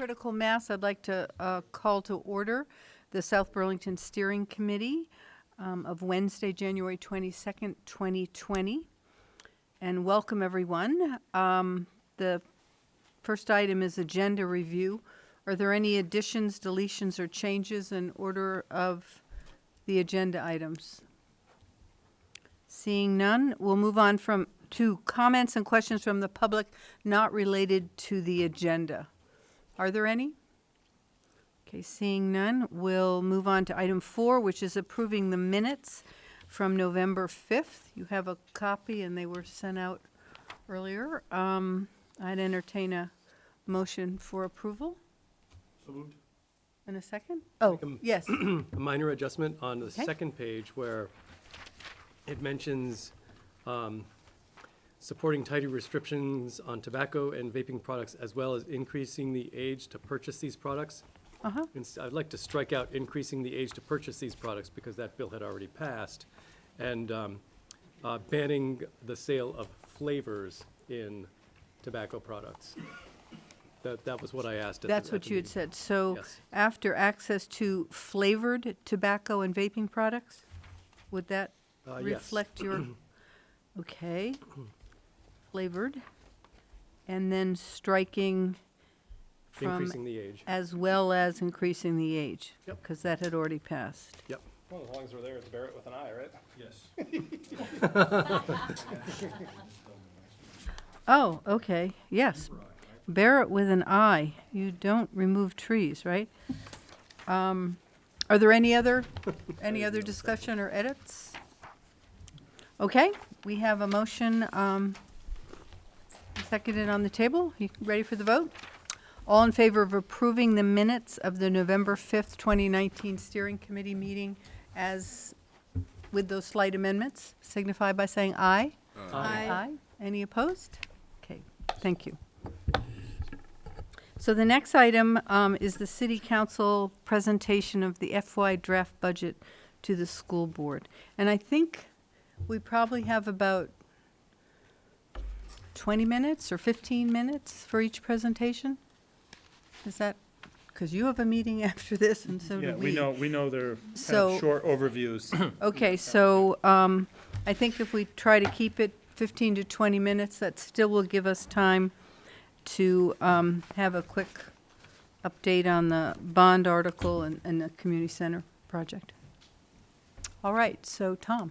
critical mass, I'd like to call to order the South Burlington Steering Committee of Wednesday, January 22nd, 2020. And welcome, everyone. The first item is agenda review. Are there any additions, deletions, or changes in order of the agenda items? Seeing none, we'll move on to comments and questions from the public not related to the agenda. Are there any? Okay, seeing none, we'll move on to item 4, which is approving the minutes from November 5th. You have a copy and they were sent out earlier. I'd entertain a motion for approval. So moved. In a second? Oh, yes. A minor adjustment on the Okay. second page where it mentions supporting tighter restrictions on tobacco and vaping products, as well as increasing the age to purchase these products. Uh-huh. I'd like to strike out increasing the age to purchase these products because that bill had already passed, and banning the sale of flavors in tobacco products. That was what I asked. That's what you had said. So Yes. after access to flavored tobacco and vaping products, would that Yes. reflect your, okay, flavored, and then striking from Increasing the age. as well as increasing the age? Yep. Because that had already passed. Yep. Well, as long as we're there, it's Barrett with an I, right? Yes. Oh, okay, yes. Bear it with an I. You don't remove trees, right? Are there any other discussion or edits? Okay, we have a motion seconded on the table. You ready for the vote? All in favor of approving the minutes of the November 5th, 2019 Steering Committee meeting as with those slight amendments, signify by saying aye. Aye. Any opposed? Okay, thank you. So the next item is the City Council presentation of the FY draft budget to the school board. And I think we probably have about 20 minutes or 15 minutes for each presentation? Is that, because you have a meeting after this and so do Yeah, we. we know they're kind So- of short overviews. Okay, so I think if we try to keep it 15 to 20 minutes, that still will give us time to have a quick update on the bond article and the community center project. All right, so Tom.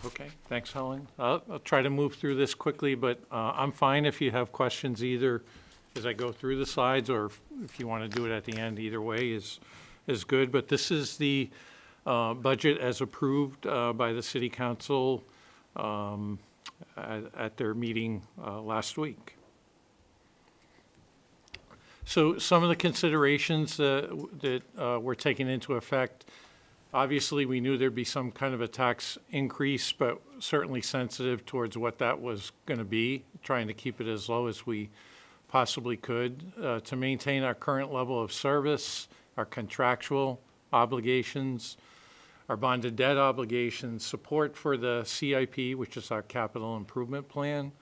Okay, thanks, Helen. I'll try to move through this quickly, but I'm fine if you have questions either as I go through the slides, or if you want to do it at the end, either way is good. But this is the budget as approved by the City Council at their meeting last week. So some of the considerations that were taken into effect, obviously, we knew there'd be some kind of a tax increase, but certainly sensitive towards what that was going to be, trying to keep it as low as we possibly could to maintain our current level of service, our contractual obligations, our bonded debt obligations, support for the CIP, which is our capital improvement plan,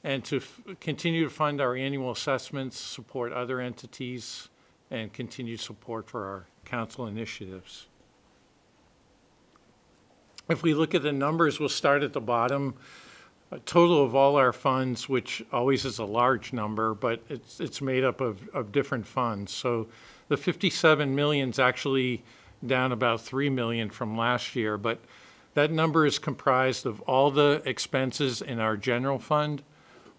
and to continue to fund our annual assessments, support other entities, and continue support for our council initiatives. If we look at the numbers, we'll start at the bottom. A total of all our funds, which always is a large number, but it's made up of different funds. So the 57 million is actually down about 3 million from last year, but that number is comprised of all the expenses in our general fund,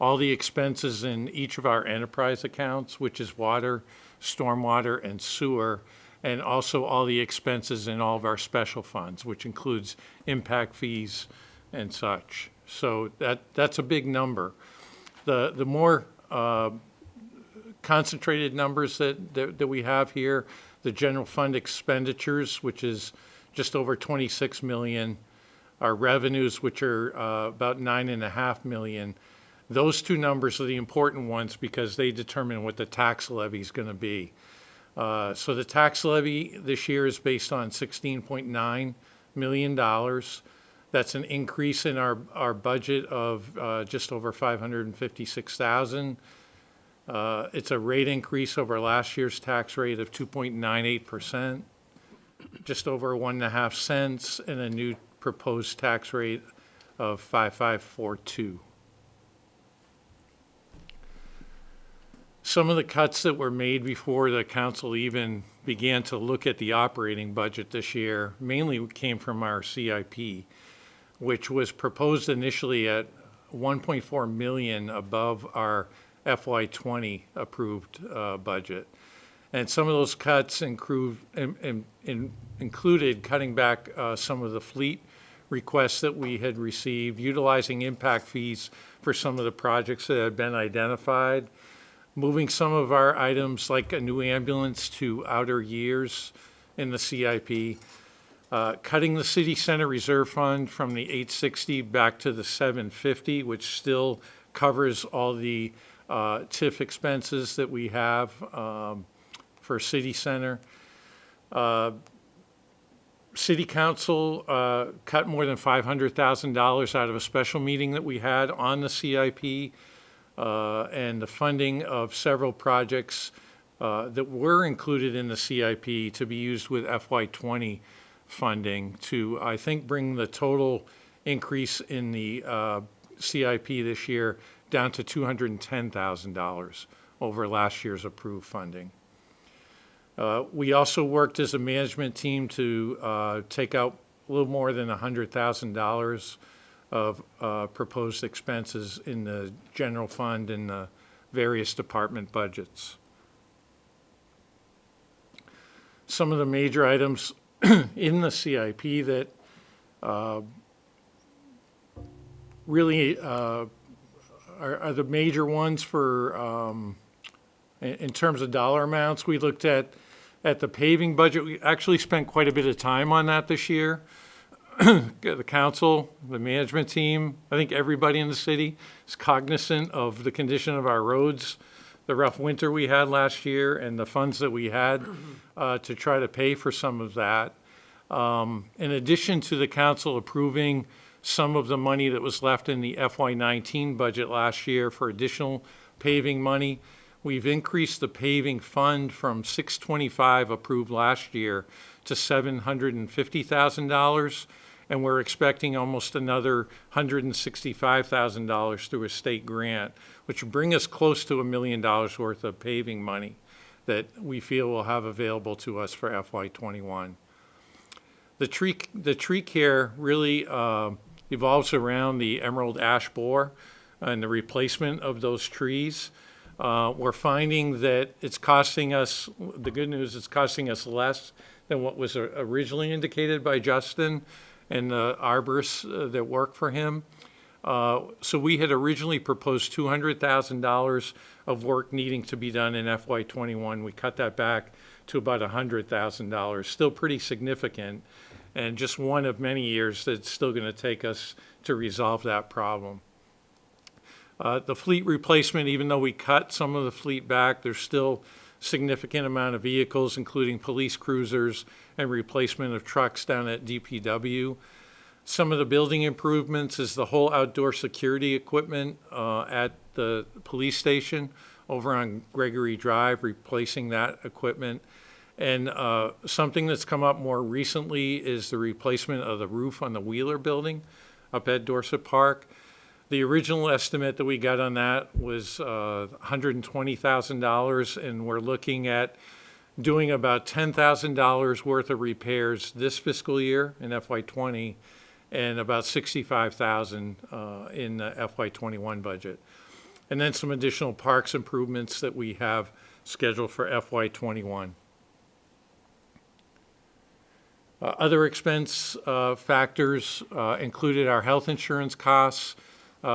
all the expenses in each of our enterprise accounts, which is water, stormwater, and sewer, and also all the expenses in all of our special funds, which includes impact fees and such. So that's a big number. The more concentrated numbers that we have here, the general fund expenditures, which is just over 26 million, our revenues, which are about 9.5 million. Those two numbers are the important ones because they determine what the tax levy is going to be. So the tax levy this year is based on $16.9 million. That's an increase in our budget of just over $556,000. It's a rate increase over last year's tax rate of 2.98%, just over 1.5 cents, and a new proposed tax rate of 5.542. Some of the cuts that were made before the council even began to look at the operating budget this year mainly came from our CIP, which was proposed initially at 1.4 million above our FY20 approved budget. And some of those cuts included cutting back some of the fleet requests that we had received, utilizing impact fees for some of the projects that had been identified, moving some of our items like a new ambulance to outer years in the CIP, cutting the city center reserve fund from the 860 back to the 750, which still covers all the TIF expenses that we have for city center. City council cut more than $500,000 out of a special meeting that we had on the CIP, and the funding of several projects that were included in the CIP to be used with FY20 funding to, I think, bring the total increase in the CIP this year down to $210,000 over last year's approved funding. We also worked as a management team to take out a little more than $100,000 of proposed expenses in the general fund and the various department budgets. Some of the major items in the CIP that really are the major ones for, in terms of dollar amounts. We looked at the paving budget. We actually spent quite a bit of time on that this year. The council, the management team, I think everybody in the city is cognizant of the condition of our roads, the rough winter we had last year, and the funds that we had to try to pay for some of that. In addition to the council approving some of the money that was left in the FY19 budget last year for additional paving money, we've increased the paving fund from $625 approved last year to $750,000, and we're expecting almost another $165,000 through a state grant, which will bring us close to $1 million worth of paving money that we feel will have available to us for FY21. The tree care really evolves around the emerald ash borer and the replacement of those trees. We're finding that it's costing us, the good news, it's costing us less than what was originally indicated by Justin and the arborists that work for him. So we had originally proposed $200,000 of work needing to be done in FY21. We cut that back to about $100,000, still pretty significant, and just one of many years that's still going to take us to resolve that problem. The fleet replacement, even though we cut some of the fleet back, there's still significant amount of vehicles, including police cruisers and replacement of trucks down at DPW. Some of the building improvements is the whole outdoor security equipment at the police station over on Gregory Drive, replacing that equipment. And something that's come up more recently is the replacement of the roof on the Wheeler building up at Dorset Park. The original estimate that we got on that was $120,000, and we're looking at doing about $10,000 worth of repairs this fiscal year in FY20 and about $65,000 in the FY21 budget. And then some additional parks improvements that we have scheduled for FY21. Other expense factors included our health insurance costs.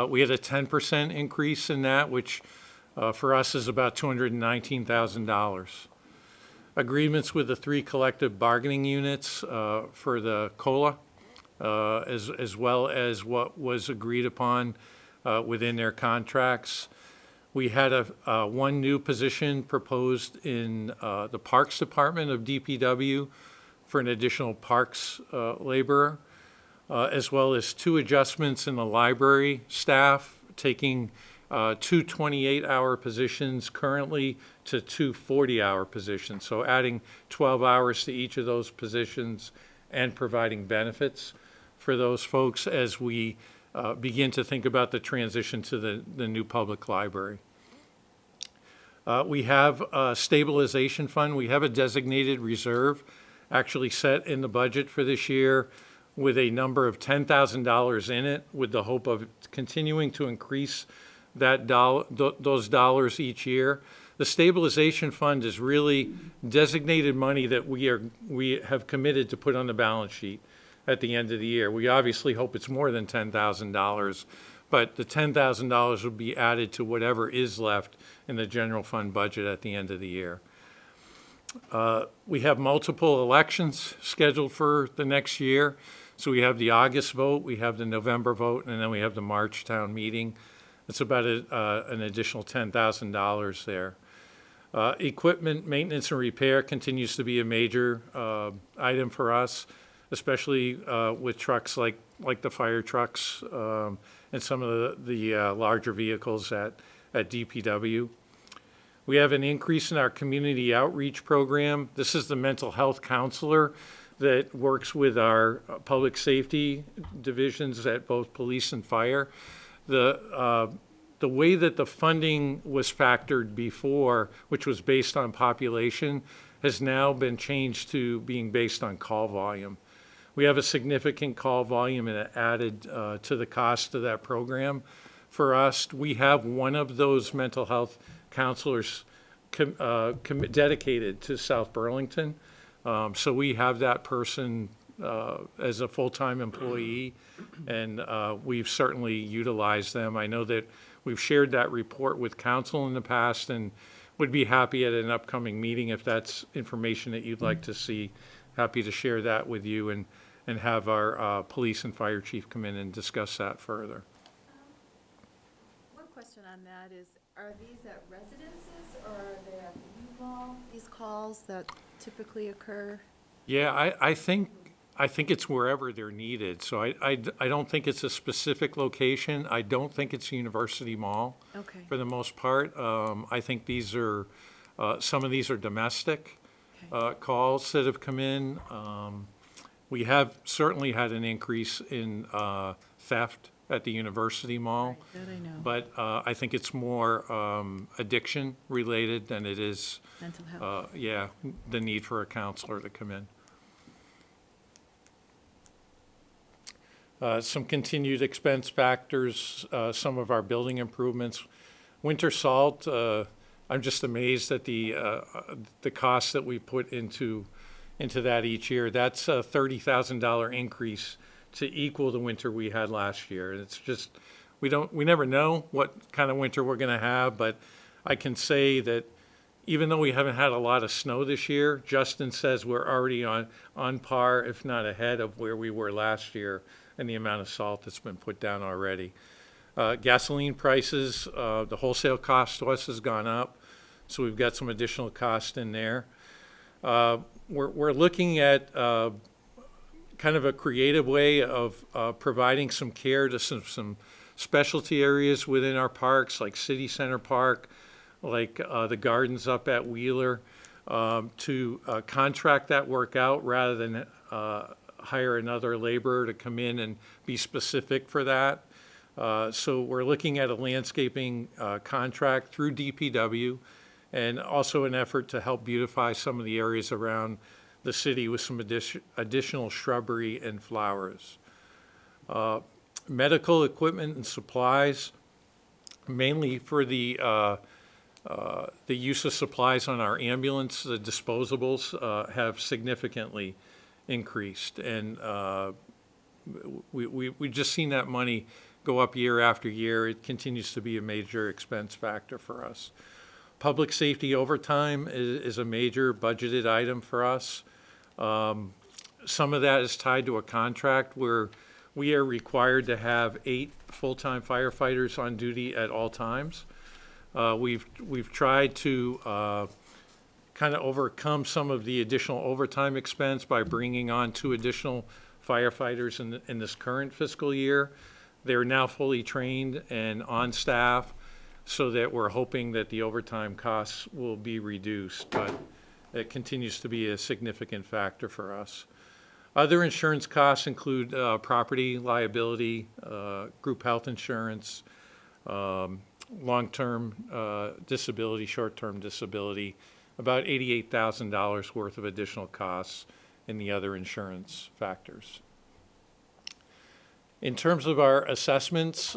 We had a 10% increase in that, which for us is about $219,000. Agreements with the 3 collective bargaining units for the COLA, as well as what was agreed upon within their contracts. We had one new position proposed in the Parks Department of DPW for an additional parks laborer. As well as 2 adjustments in the library staff, taking two 28-hour positions currently to two 40-hour positions. So adding 12 hours to each of those positions and providing benefits for those folks as we begin to think about the transition to the new public library. We have a stabilization fund. We have a designated reserve actually set in the budget for this year with a number of $10,000 in it, with the hope of continuing to increase that those dollars each year. The stabilization fund is really designated money that we have committed to put on the balance sheet at the end of the year. We obviously hope it's more than $10,000, but the $10,000 will be added to whatever is left in the general fund budget at the end of the year. We have multiple elections scheduled for the next year. So we have the August vote, we have the November vote, and then we have the March town meeting. It's about an additional $10,000 there. Equipment maintenance and repair continues to be a major item for us, especially with trucks like the fire trucks and some of the larger vehicles at DPW. We have an increase in our community outreach program. This is the mental health counselor that works with our public safety divisions at both police and fire. The way that the funding was factored before, which was based on population, has now been changed to being based on call volume. We have a significant call volume and added to the cost of that program. For us, we have one of those mental health counselors dedicated to South Burlington. So we have that person as a full-time employee, and we've certainly utilized them. I know that we've shared that report with council in the past and would be happy at an upcoming meeting if that's information that you'd like to see. Happy to share that with you and have our police and fire chief come in and discuss that further. One question on that is, are these at residences or are they at the U-Haul, these calls that typically occur? Yeah, I think it's wherever they're needed. So I don't think it's a specific location. I don't think it's University Mall. Okay. For the most part. I think these are, some of these are domestic calls that have come in. We have certainly had an increase in theft at the University Mall. That I know. But I think it's more addiction related than it is, Mental health. the need for a counselor to come in. Some continued expense factors, some of our building improvements. Winter salt, I'm just amazed at the costs that we put into that each year. That's a $30,000 increase to equal the winter we had last year. And it's just, we never know what kind of winter we're gonna have, but I can say that even though we haven't had a lot of snow this year, Justin says we're already on par, if not ahead of where we were last year and the amount of salt that's been put down already. Gasoline prices, the wholesale cost to us has gone up, so we've got some additional cost in there. We're looking at kind of a creative way of providing some care to some specialty areas within our parks, like City Center Park, like the gardens up at Wheeler, to contract that work out rather than hire another laborer to come in and be specific for that. So we're looking at a landscaping contract through DPW, and also an effort to help beautify some of the areas around the city with some additional shrubbery and flowers. Medical equipment and supplies, mainly for the use of supplies on our ambulance, the disposables have significantly increased. And we just seen that money go up year after year. It continues to be a major expense factor for us. Public safety overtime is a major budgeted item for us. Some of that is tied to a contract where we are required to have 8 full-time firefighters on duty at all times. We've tried to kind of overcome some of the additional overtime expense by bringing on 2 additional firefighters in this current fiscal year. They're now fully trained and on staff, so that we're hoping that the overtime costs will be reduced, but it continues to be a significant factor for us. Other insurance costs include property liability, group health insurance, long-term disability, short-term disability, about $88,000 worth of additional costs in the other insurance factors. In terms of our assessments,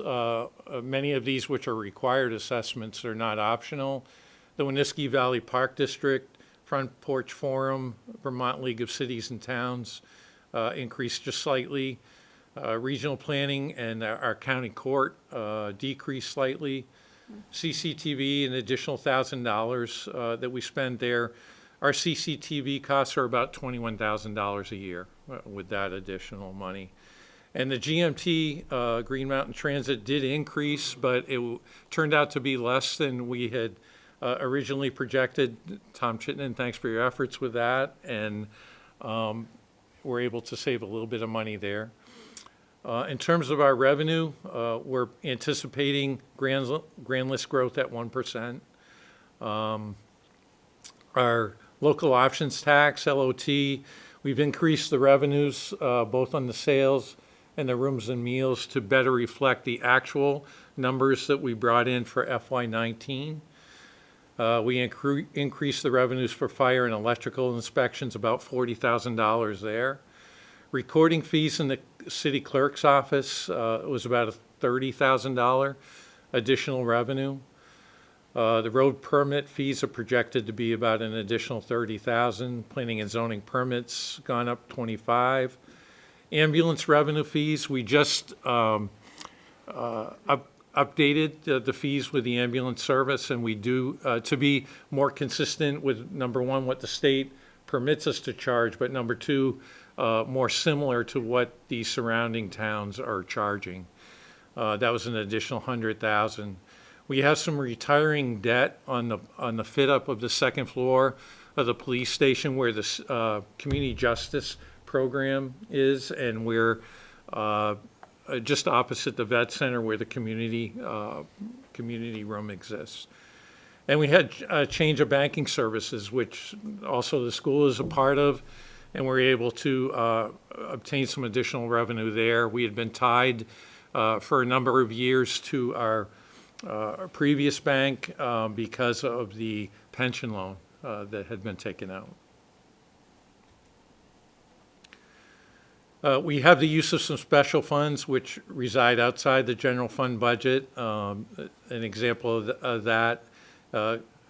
many of these which are required assessments are not optional. The Winooski Valley Park District, Front Porch Forum, Vermont League of Cities and Towns increased just slightly. Regional planning and our county court decreased slightly. CCTV, an additional $1,000 that we spend there. Our CCTV costs are about $21,000 a year with that additional money. And the GMT, Green Mountain Transit, did increase, but it turned out to be less than we had originally projected. Tom Chittenden, thanks for your efforts with that, and we're able to save a little bit of money there. In terms of our revenue, we're anticipating grand list growth at 1%. Our local options tax, LOT, we've increased the revenues both on the sales and the rooms and meals to better reflect the actual numbers that we brought in for FY19. We increased the revenues for fire and electrical inspections, about $40,000 there. Recording fees in the city clerk's office was about a $30,000 additional revenue. The road permit fees are projected to be about an additional $30,000. Planning and zoning permits gone up 25. Ambulance revenue fees, we just updated the fees with the ambulance service, and we do to be more consistent with, number one, what the state permits us to charge, but number two, more similar to what the surrounding towns are charging. That was an additional $100,000. We have some retiring debt on the fit up of the second floor of the police station where the community justice program is, and we're just opposite the vet center where the community room exists. And we had a change of banking services, which also the school is a part of, and we're able to obtain some additional revenue there. We had been tied for a number of years to our previous bank because of the pension loan that had been taken out. We have the use of some special funds which reside outside the general fund budget. An example of that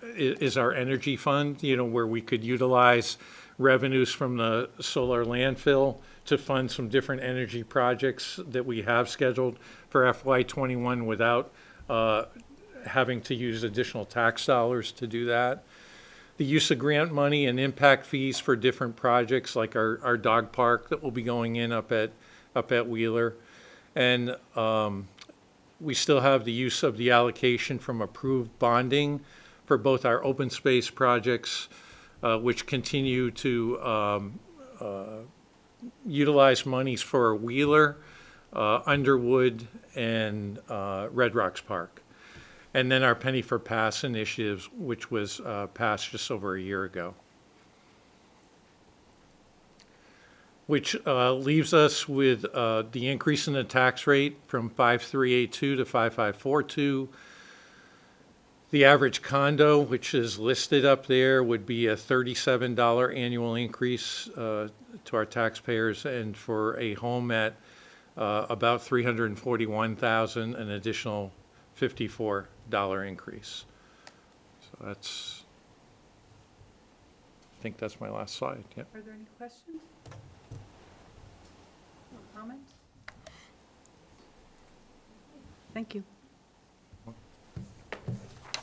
is our energy fund, where we could utilize revenues from the solar landfill to fund some different energy projects that we have scheduled for FY21 without having to use additional tax dollars to do that. The use of grant money and impact fees for different projects like our dog park that will be going in up at Wheeler. And we still have the use of the allocation from approved bonding for both our open space projects, which continue to utilize monies for Wheeler, Underwood, and Red Rocks Park. And then our Penny for Pass initiatives, which was passed just over a year ago. Which leaves us with the increase in the tax rate from 5382 to 5542. The average condo, which is listed up there, would be a $37 annual increase to our taxpayers, and for a home at about $341,000, an additional $54 increase. So that's, I think that's my last slide. Yep. Are there any questions? Or comments? Thank you.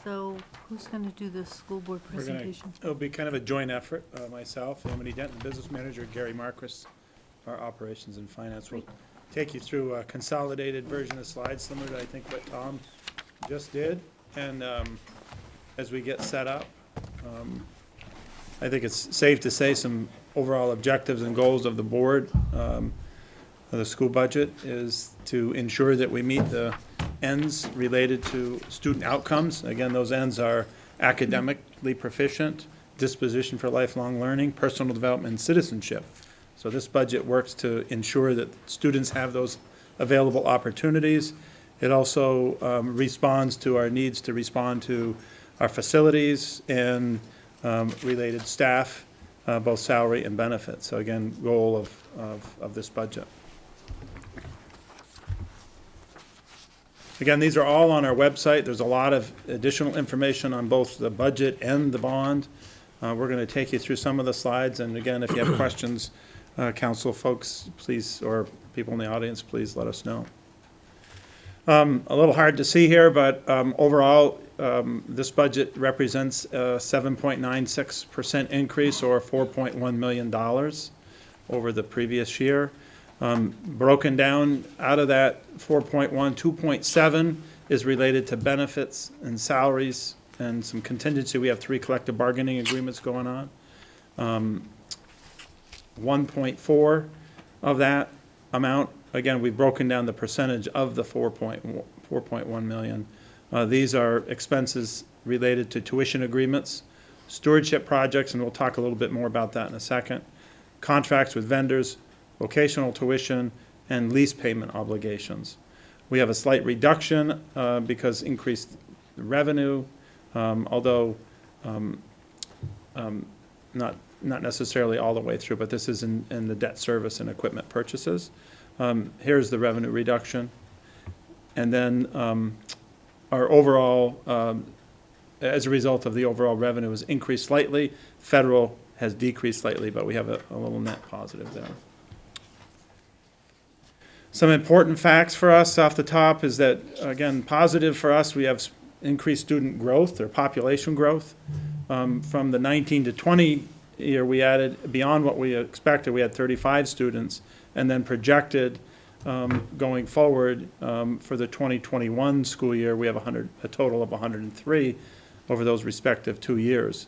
So who's going to do the school board presentation? It'll be kind of a joint effort. Myself, Amity Denton, business manager, Gary Marquis, our operations and finance, will take you through a consolidated version of slides, similar to, I think, what Tom just did. And as we get set up, I think it's safe to say some overall objectives and goals of the board of the school budget is to ensure that we meet the ends related to student outcomes. Again, those ends are academically proficient, disposition for lifelong learning, personal development, and citizenship. So this budget works to ensure that students have those available opportunities. It also responds to our needs to respond to our facilities and related staff, both salary and benefits. So again, goal of this budget. Again, these are all on our website. There's a lot of additional information on both the budget and the bond. We're going to take you through some of the slides, and again, if you have questions, council folks, please, or people in the audience, please let us know. A little hard to see here, but overall, this budget represents a 7.96% increase, or $4.1 million over the previous year. Broken down out of that 4.1, 2.7 is related to benefits and salaries and some contingency. We have 3 collective bargaining agreements going on. 1.4 of that amount, again, we've broken down the percentage of the 4.1 million. These are expenses related to tuition agreements, stewardship projects, and we'll talk a little bit more about that in a second, contracts with vendors, vocational tuition, and lease payment obligations. We have a slight reduction because increased revenue, although not necessarily all the way through, but this is in the debt service and equipment purchases. Here's the revenue reduction. And then our overall, as a result of the overall revenue, has increased slightly. Federal has decreased slightly, but we have a little net positive there. Some important facts for us off the top is that, again, positive for us, we have increased student growth or population growth. From the 19 to 20 year, we added, beyond what we expected, we had 35 students, and then projected going forward for the 2021 school year, we have a total of 103 over those respective 2 years.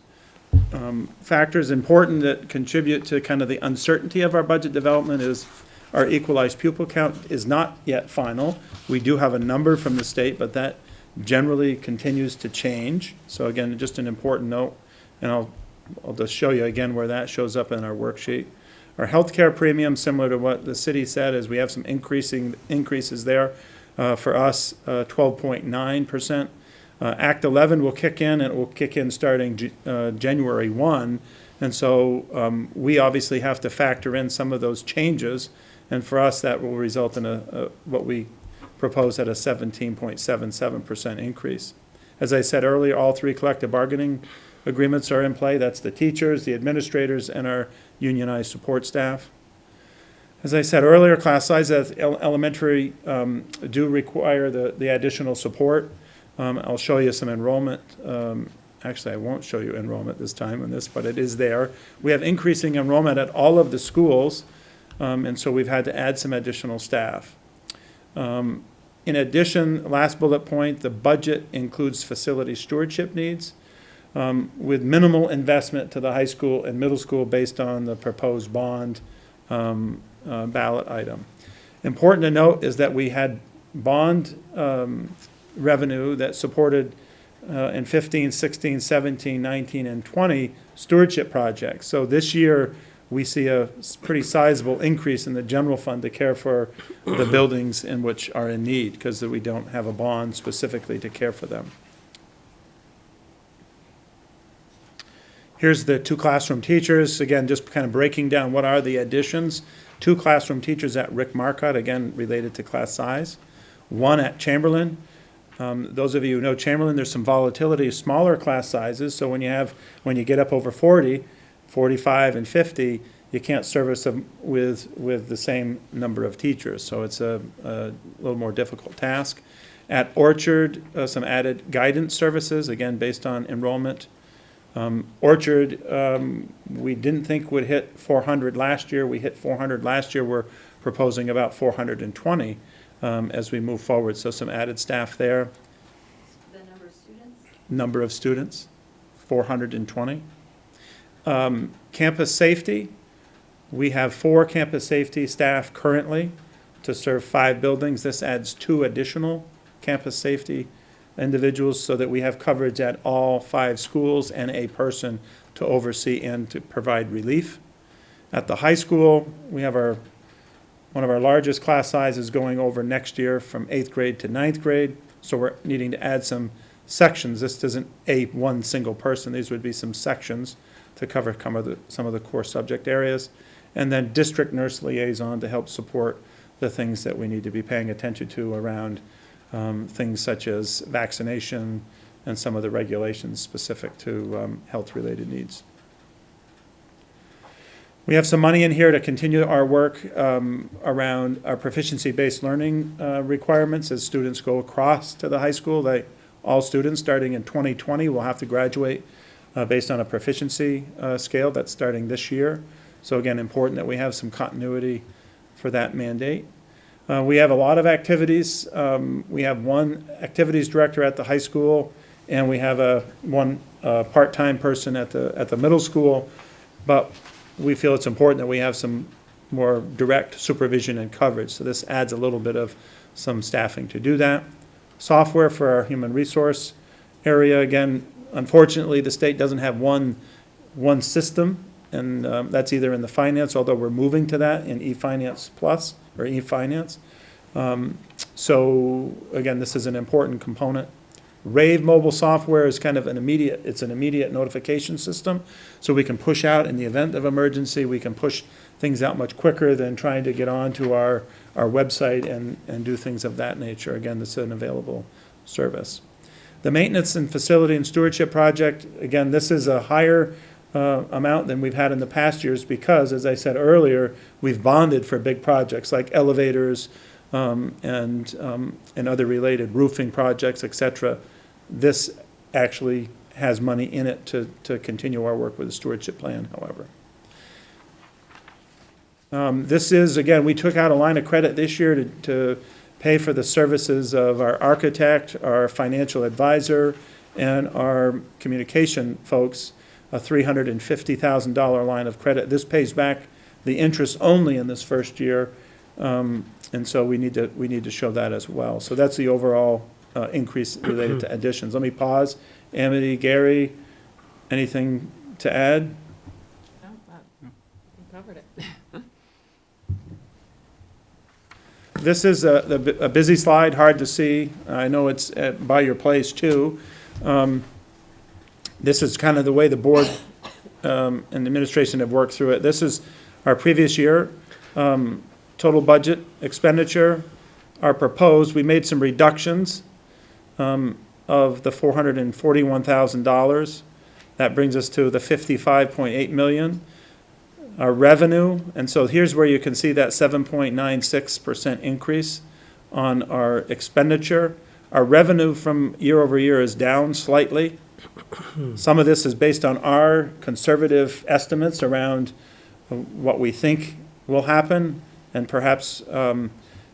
Factors important that contribute to kind of the uncertainty of our budget development is our equalized pupil count is not yet final. We do have a number from the state, but that generally continues to change. So again, just an important note, and I'll just show you again where that shows up in our worksheet. Our healthcare premium, similar to what the city said, is we have some increases there. For us, 12.9%. Act 11 will kick in, and it will kick in starting January 1. And so we obviously have to factor in some of those changes. And for us, that will result in what we propose at a 17.77% increase. As I said earlier, all 3 collective bargaining agreements are in play. That's the teachers, the administrators, and our unionized support staff. As I said earlier, class size at elementary do require the additional support. I'll show you some enrollment. Actually, I won't show you enrollment this time on this, but it is there. We have increasing enrollment at all of the schools, and so we've had to add some additional staff. In addition, last bullet point, the budget includes facility stewardship needs with minimal investment to the high school and middle school based on the proposed bond ballot item. Important to note is that we had bond revenue that supported in 15, 16, 17, 19, and 20 stewardship projects. So this year, we see a pretty sizable increase in the general fund to care for the buildings in which are in need, because we don't have a bond specifically to care for them. Here's the 2 classroom teachers. Again, just kind of breaking down what are the additions. 2 classroom teachers at Rick Marcotte, again, related to class size. 1 at Chamberlain. Those of you who know Chamberlain, there's some volatility, smaller class sizes. So when you get up over 40, 45 and 50, you can't service them with the same number of teachers. So it's a little more difficult task. At Orchard, some added guidance services, again, based on enrollment. Orchard, we didn't think would hit 400 last year. We hit 400 last year. We're proposing about 420 as we move forward. So some added staff there. The number of students? Number of students, 420. Campus safety, we have 4 campus safety staff currently to serve 5 buildings. This adds 2 additional campus safety individuals, so that we have coverage at all 5 schools and a person to oversee and to provide relief. At the high school, we have one of our largest class sizes going over next year from 8th grade to 9th grade, so we're needing to add some sections. This isn't one single person, these would be some sections to cover some of the core subject areas. And then district nurse liaison to help support the things that we need to be paying attention to around things such as vaccination and some of the regulations specific to health-related needs. We have some money in here to continue our work around our proficiency-based learning requirements as students go across to the high school. All students starting in 2020 will have to graduate based on a proficiency scale that's starting this year. So again, important that we have some continuity for that mandate. We have a lot of activities. We have one activities director at the high school, and we have one part-time person at the middle school. But we feel it's important that we have some more direct supervision and coverage. So this adds a little bit of some staffing to do that. Software for our human resource area. Again, unfortunately, the state doesn't have one system, and that's either in the finance, although we're moving to that in eFinance Plus or eFinance. So again, this is an important component. Rave mobile software is kind of an immediate notification system, so we can push out in the event of emergency. We can push things out much quicker than trying to get onto our website and do things of that nature. Again, this is an available service. The maintenance and facility and stewardship project, again, this is a higher amount than we've had in the past years because, as I said earlier, we've bonded for big projects like elevators and other related roofing projects, et cetera. This actually has money in it to continue our work with the stewardship plan, however. This is, again, we took out a line of credit this year to pay for the services of our architect, our financial advisor, and our communication folks, a $350,000 line of credit. This pays back the interest only in this first year, and so we need to show that as well. So that's the overall increase related to additions. Let me pause. Amity, Gary, anything to add? No, we covered it. This is a busy slide, hard to see. I know it's by your place too. This is kind of the way the board and the administration have worked through it. This is our previous year, total budget expenditure, our proposed. We made some reductions of the $441,000. That brings us to the $55.8 million. Our revenue, and so here's where you can see that 7.96% increase on our expenditure. Our revenue from year over year is down slightly. Some of this is based on our conservative estimates around what we think will happen, and perhaps, again,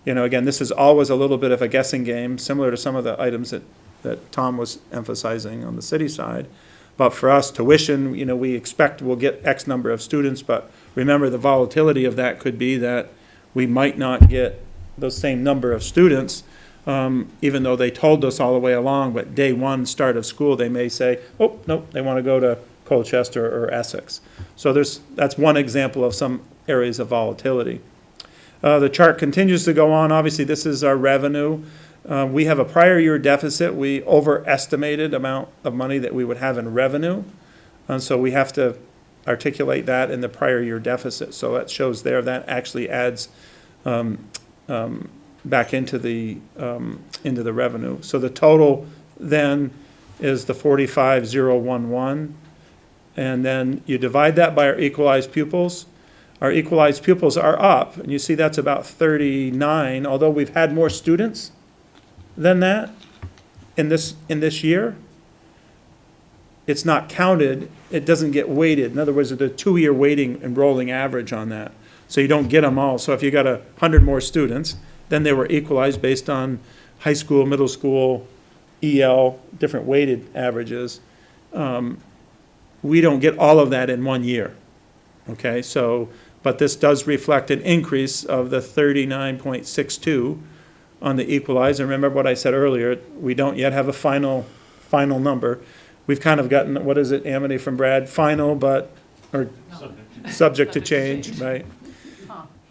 this is always a little bit of a guessing game, similar to some of the items that Tom was emphasizing on the city side. But for us, tuition, we expect we'll get X number of students, but remember the volatility of that could be that we might not get the same number of students, even though they told us all the way along, but day one start of school, they may say, oh, nope, they want to go to Colchester or Essex. So that's one example of some areas of volatility. The chart continues to go on. Obviously, this is our revenue. We have a prior year deficit. We overestimated amount of money that we would have in revenue. And so we have to articulate that in the prior year deficit. So that shows there, that actually adds back into the revenue. So the total then is the 45,011. And then you divide that by our equalized pupils. Our equalized pupils are up, and you see that's about 39, although we've had more students than that in this year. It's not counted, it doesn't get weighted. In other words, the 2-year weighting and rolling average on that. So you don't get them all. So if you got 100 more students, then they were equalized based on high school, middle school, EL, different weighted averages. We don't get all of that in 1 year. Okay, so, but this does reflect an increase of the 39.62 on the equalizer. Remember what I said earlier, we don't yet have a final number. We've kind of gotten, what is it, Amity from Brad, final but, or subject to change, right?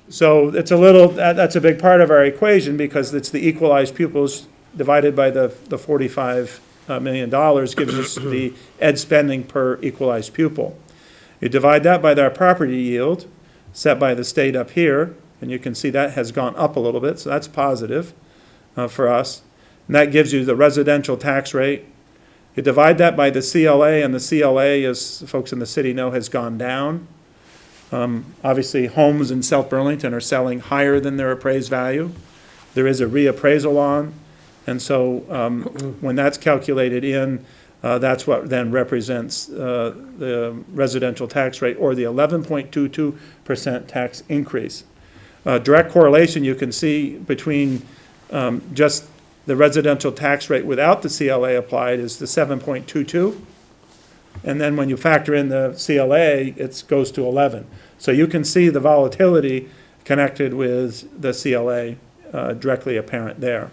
So it's a little, that's a big part of our equation because it's the equalized pupils divided by the $45 million gives us the ed spending per equalized pupil. You divide that by our property yield set by the state up here, and you can see that has gone up a little bit, so that's positive for us. And that gives you the residential tax rate. You divide that by the CLA, and the CLA, as folks in the city know, has gone down. Obviously, homes in South Burlington are selling higher than their appraised value. There is a reappraisal on, and so when that's calculated in, that's what then represents the residential tax rate, or the 11.22% tax increase. Direct correlation you can see between just the residential tax rate without the CLA applied is the 7.22. And then when you factor in the CLA, it goes to 11. So you can see the volatility connected with the CLA directly apparent there.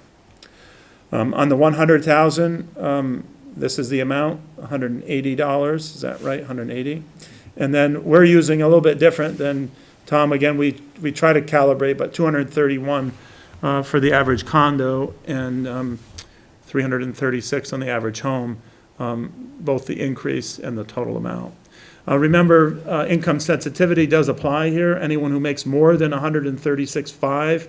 On the 100,000, this is the amount, $180, is that right, 180? And then we're using a little bit different than Tom. Again, we try to calibrate, but 231 for the average condo and 336 on the average home, both the increase and the total amount. Remember, income sensitivity does apply here. Anyone who makes more than 136.5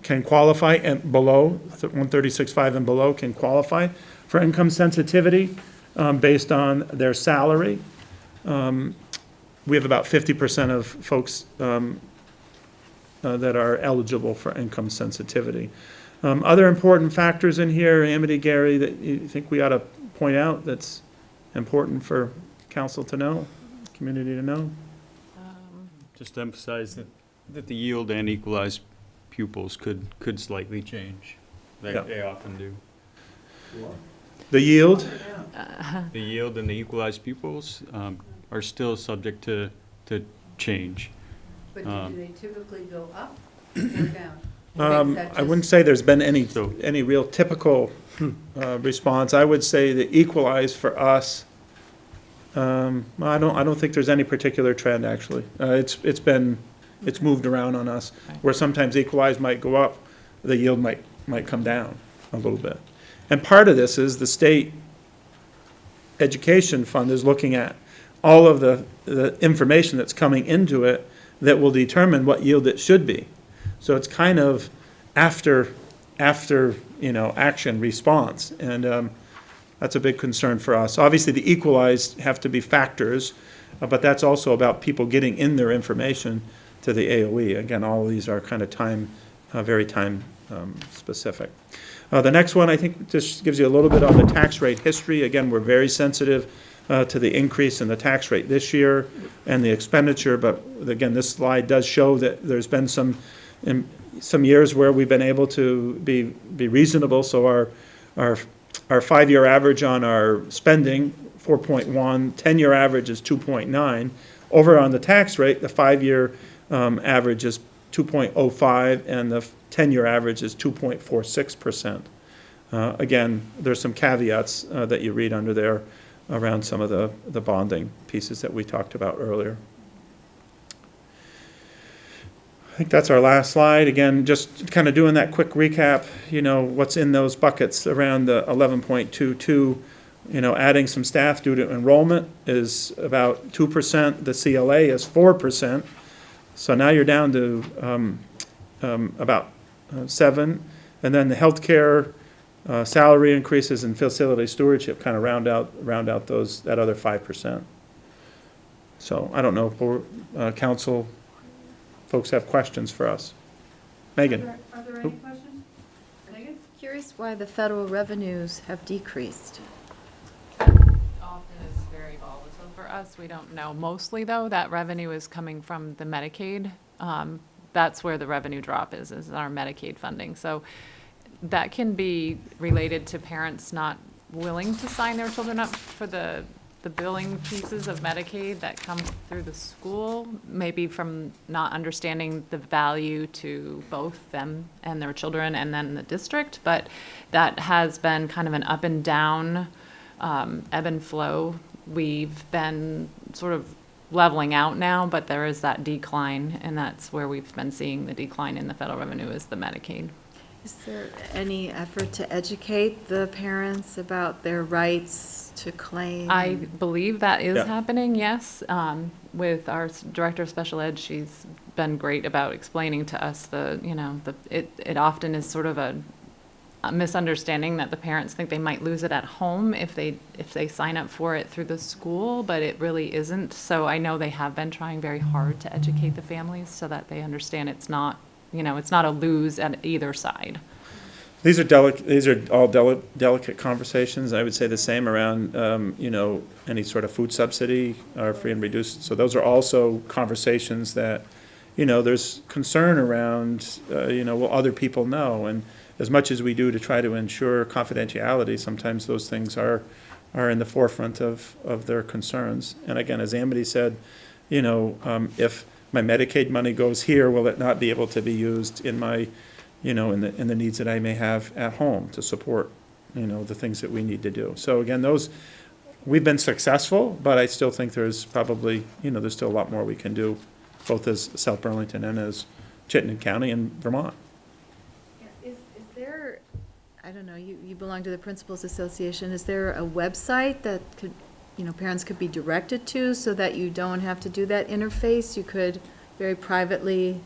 can qualify, and below, 136.5 and below can qualify for income sensitivity based on their salary. We have about 50% of folks that are eligible for income sensitivity. Other important factors in here, Amity, Gary, that you think we ought to point out that's important for council to know, community to know? Just to emphasize that the yield and equalized pupils could slightly change. Yeah. They often do. The yield? The yield and the equalized pupils are still subject to change. But do they typically go up or down? I wouldn't say there's been So- any real typical response. I would say the equalized for us, I don't think there's any particular trend, actually. It's moved around on us, where sometimes equalized might go up, the yield might come down a little bit. And part of this is the state education fund is looking at all of the information that's coming into it that will determine what yield it should be. So it's kind of after action response, and that's a big concern for us. Obviously, the equalized have to be factors, but that's also about people getting in their information to the AOE. Again, all of these are kind of very time specific. The next one, I think, just gives you a little bit on the tax rate history. Again, we're very sensitive to the increase in the tax rate this year and the expenditure, but again, this slide does show that there's been some years where we've been able to be reasonable. So our 5-year average on our spending, 4.1, 10-year average is 2.9. Over on the tax rate, the 5-year average is 2.05, and the 10-year average is 2.46%. Again, there's some caveats that you read under there around some of the bonding pieces that we talked about earlier. I think that's our last slide. Again, just kind of doing that quick recap, what's in those buckets around the 11.22, adding some staff due to enrollment is about 2%. The CLA is 4%. So now you're down to about 7%. And then the healthcare, salary increases and facility stewardship kind of round out that other 5%. So I don't know if council folks have questions for us. Megan? Are there any questions? Megan? Curious why the federal revenues have decreased. Often is very volatile for us. We don't know. Mostly, though, that revenue is coming from the Medicaid. That's where the revenue drop is our Medicaid funding. So that can be related to parents not willing to sign their children up for the the billing pieces of Medicaid that come through the school, maybe from not understanding the value to both them and their children and then the district, but that has been kind of an up and down, ebb and flow. We've been sort of leveling out now, but there is that decline, and that's where we've been seeing the decline in the federal revenue is the Medicaid. Is there any effort to educate the parents about their rights to claim? I believe that is Yeah. happening, yes. With our director of special ed, she's been great about explaining to us it often is sort of a misunderstanding that the parents think they might lose it at home if they sign up for it through the school, but it really isn't. So I know they have been trying very hard to educate the families so that they understand it's not a lose at either side. These are all delicate conversations. I would say the same around, any sort of food subsidy or free and reduced. So those are also conversations that, there's concern around, will other people know? And as much as we do to try to ensure confidentiality, sometimes those things are in the forefront of their concerns. And again, as Amity said, if my Medicaid money goes here, will it not be able to be used in my, in the needs that I may have at home to support, the things that we need to do. So again, we've been successful, but I still think there's probably, there's still a lot more we can do, both as South Burlington and as Chittenden County and Vermont. Is there, I don't know, you belong to the Principals Association, is there a website that could, parents could be directed to so that you don't have to do that interface? You could very privately,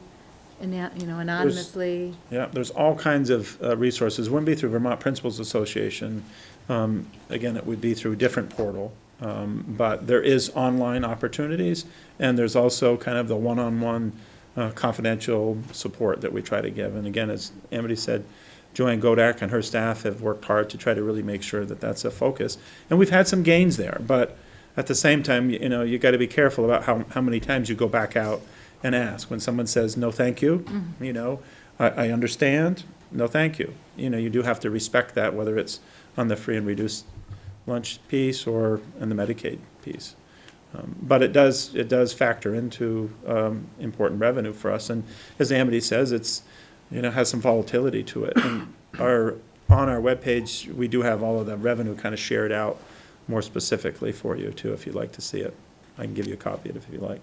anonymously. Yeah, there's all kinds of resources. It wouldn't be through Vermont Principals Association. Again, it would be through a different portal. But there is online opportunities, and there's also kind of the one-on-one confidential support that we try to give. And again, as Amity said, Joanne Godak and her staff have worked hard to try to really make sure that that's a focus. And we've had some gains there, but at the same time, you got to be careful about how many times you go back out and ask. When someone says, no, thank you, I understand, no, thank you. You do have to respect that, whether it's on the free and reduced lunch piece or in the Medicaid piece. But it does factor into important revenue for us. And as Amity says, it's, has some volatility to it. And on our webpage, we do have all of the revenue kind of shared out more specifically for you too, if you'd like to see it. I can give you a copy of it if you like.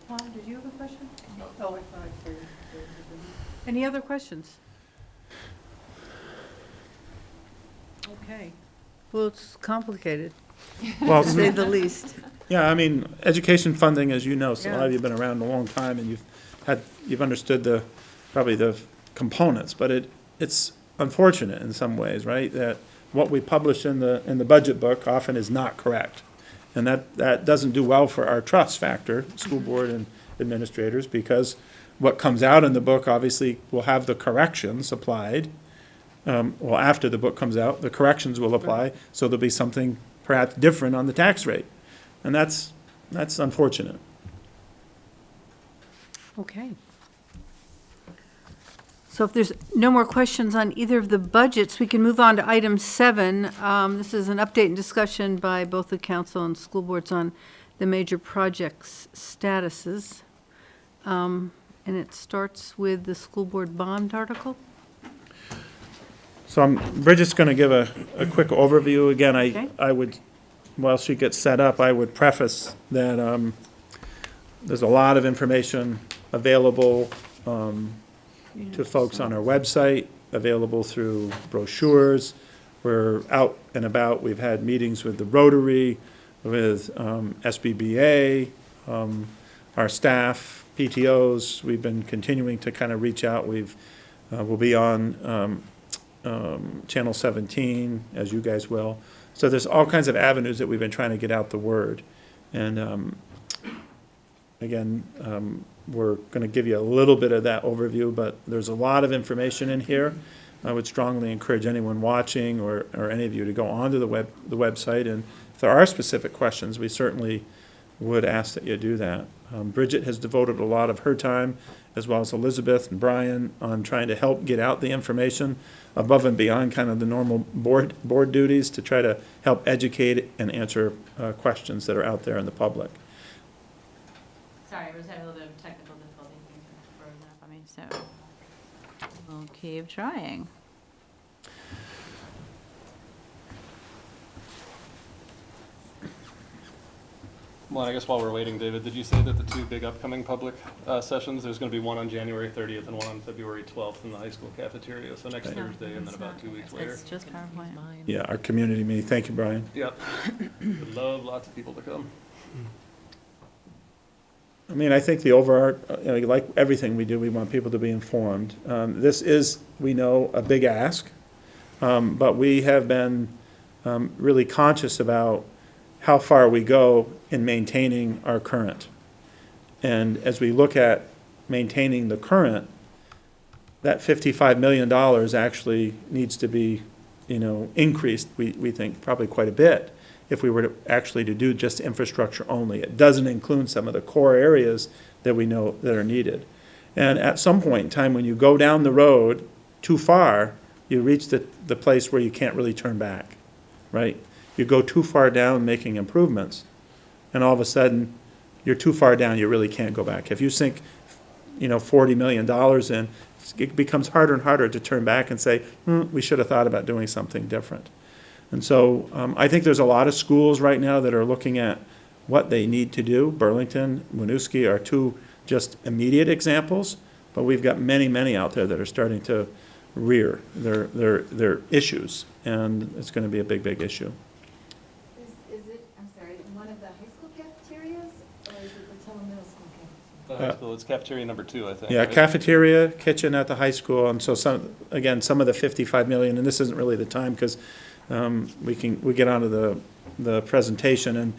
Tom, did you have a question? Oh, any other questions? Okay. Well, it's complicated, Well, to say the least. yeah, I mean, education funding, as you know, so a lot Yeah. of you have been around a long time and you've understood probably the components, but it's unfortunate in some ways, right? That what we publish in the budget book often is not correct. And that doesn't do well for our trust factor, school board and administrators, because what comes out in the book obviously will have the corrections applied. Well, after the book comes out, the corrections will apply, so there'll be something perhaps different on the tax rate. And that's unfortunate. Okay. So if there's no more questions on either of the budgets, we can move on to item 7. This is an update and discussion by both the council and school boards on the major projects statuses. And it starts with the school board bond article. So Bridget's going to give a quick overview. Again, Okay. I would, while she gets set up, I would preface that there's a lot of information available to folks on our website, available through brochures. We're out and about. We've had meetings with the Rotary, with SBBA, our staff, PTOs. We've been continuing to kind of reach out. We'll be on Channel 17, as you guys will. So there's all kinds of avenues that we've been trying to get out the word. And again, we're going to give you a little bit of that overview, but there's a lot of information in here. I would strongly encourage anyone watching or any of you to go onto the website. And if there are specific questions, we certainly would ask that you do that. Bridget has devoted a lot of her time, as well as Elizabeth and Brian, on trying to help get out the information above and beyond kind of the normal board duties to try to help educate and answer questions that are out there in the public. Sorry, we're just having a little bit of technical difficulty. Things are frozen up on me, so we'll keep trying. Well, I guess while we're waiting, David, did you say that the two big upcoming public sessions, there's going to be one on January 30th and one on February 12th in the high school cafeteria, so next Thursday and then about 2 weeks later? It's just PowerPoint. Yeah, our community meeting. Thank you, Brian. Yep. Would love lots of people to come. I mean, I think the like everything we do, we want people to be informed. This is, we know, a big ask, but we have been really conscious about how far we go in maintaining our current. And as we look at maintaining the current, that $55 million actually needs to be, increased, we think, probably quite a bit, if we were to actually to do just infrastructure only. It doesn't include some of the core areas that we know that are needed. And at some point in time, when you go down the road too far, you reach the place where you can't really turn back, right? You go too far down making improvements, and all of a sudden, you're too far down, you really can't go back. If you sink, $40 million in, it becomes harder and harder to turn back and say, we should have thought about doing something different. And so I think there's a lot of schools right now that are looking at what they need to do. Burlington, Winooski are two just immediate examples, but we've got many, many out there that are starting to rear their issues, and it's going to be a big, big issue. Is it, I'm sorry, one of the high school cafeterias, or is it the Tillman Middle School The cafeteria? high school, it's cafeteria number 2, I think. Yeah, right? cafeteria, kitchen at the high school, and so some of the 55 million, and this isn't really the time, because we get onto the presentation, and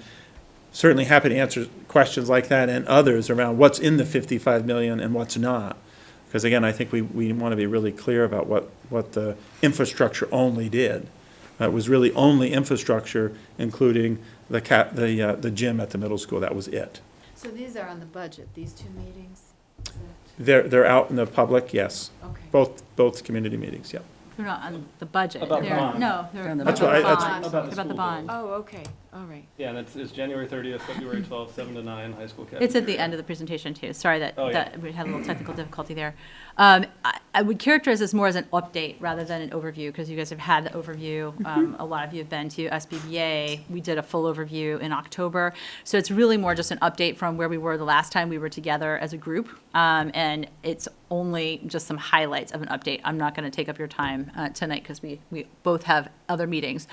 certainly happy to answer questions like that and others around what's in the 55 million and what's not. Because again, I think we want to be really clear about what the infrastructure only did. It was really only infrastructure, including the gym at the middle school. That was it. So these are on the budget, these two meetings? Is that- They're out in the public, yes. Okay. Both community meetings, yeah. They're not on the budget. About the They're- bond. No, they're On the about That's the what I- bond. that's- About the About the school bond. board. Oh, okay, all right. Yeah, and it's January 30th, February 12th, 7 to 9, high school cafeteria. It's at the end of the presentation too. Sorry that, Oh, yeah. that we had a little technical difficulty there. I would characterize this more as an update rather than an overview, because you guys have had the overview. A lot of you have been to SBBA. We did a full overview in October. So it's really more just an update from where we were the last time we were together as a group. And it's only just some highlights of an update. I'm not going to take up your time tonight because we both have other meetings.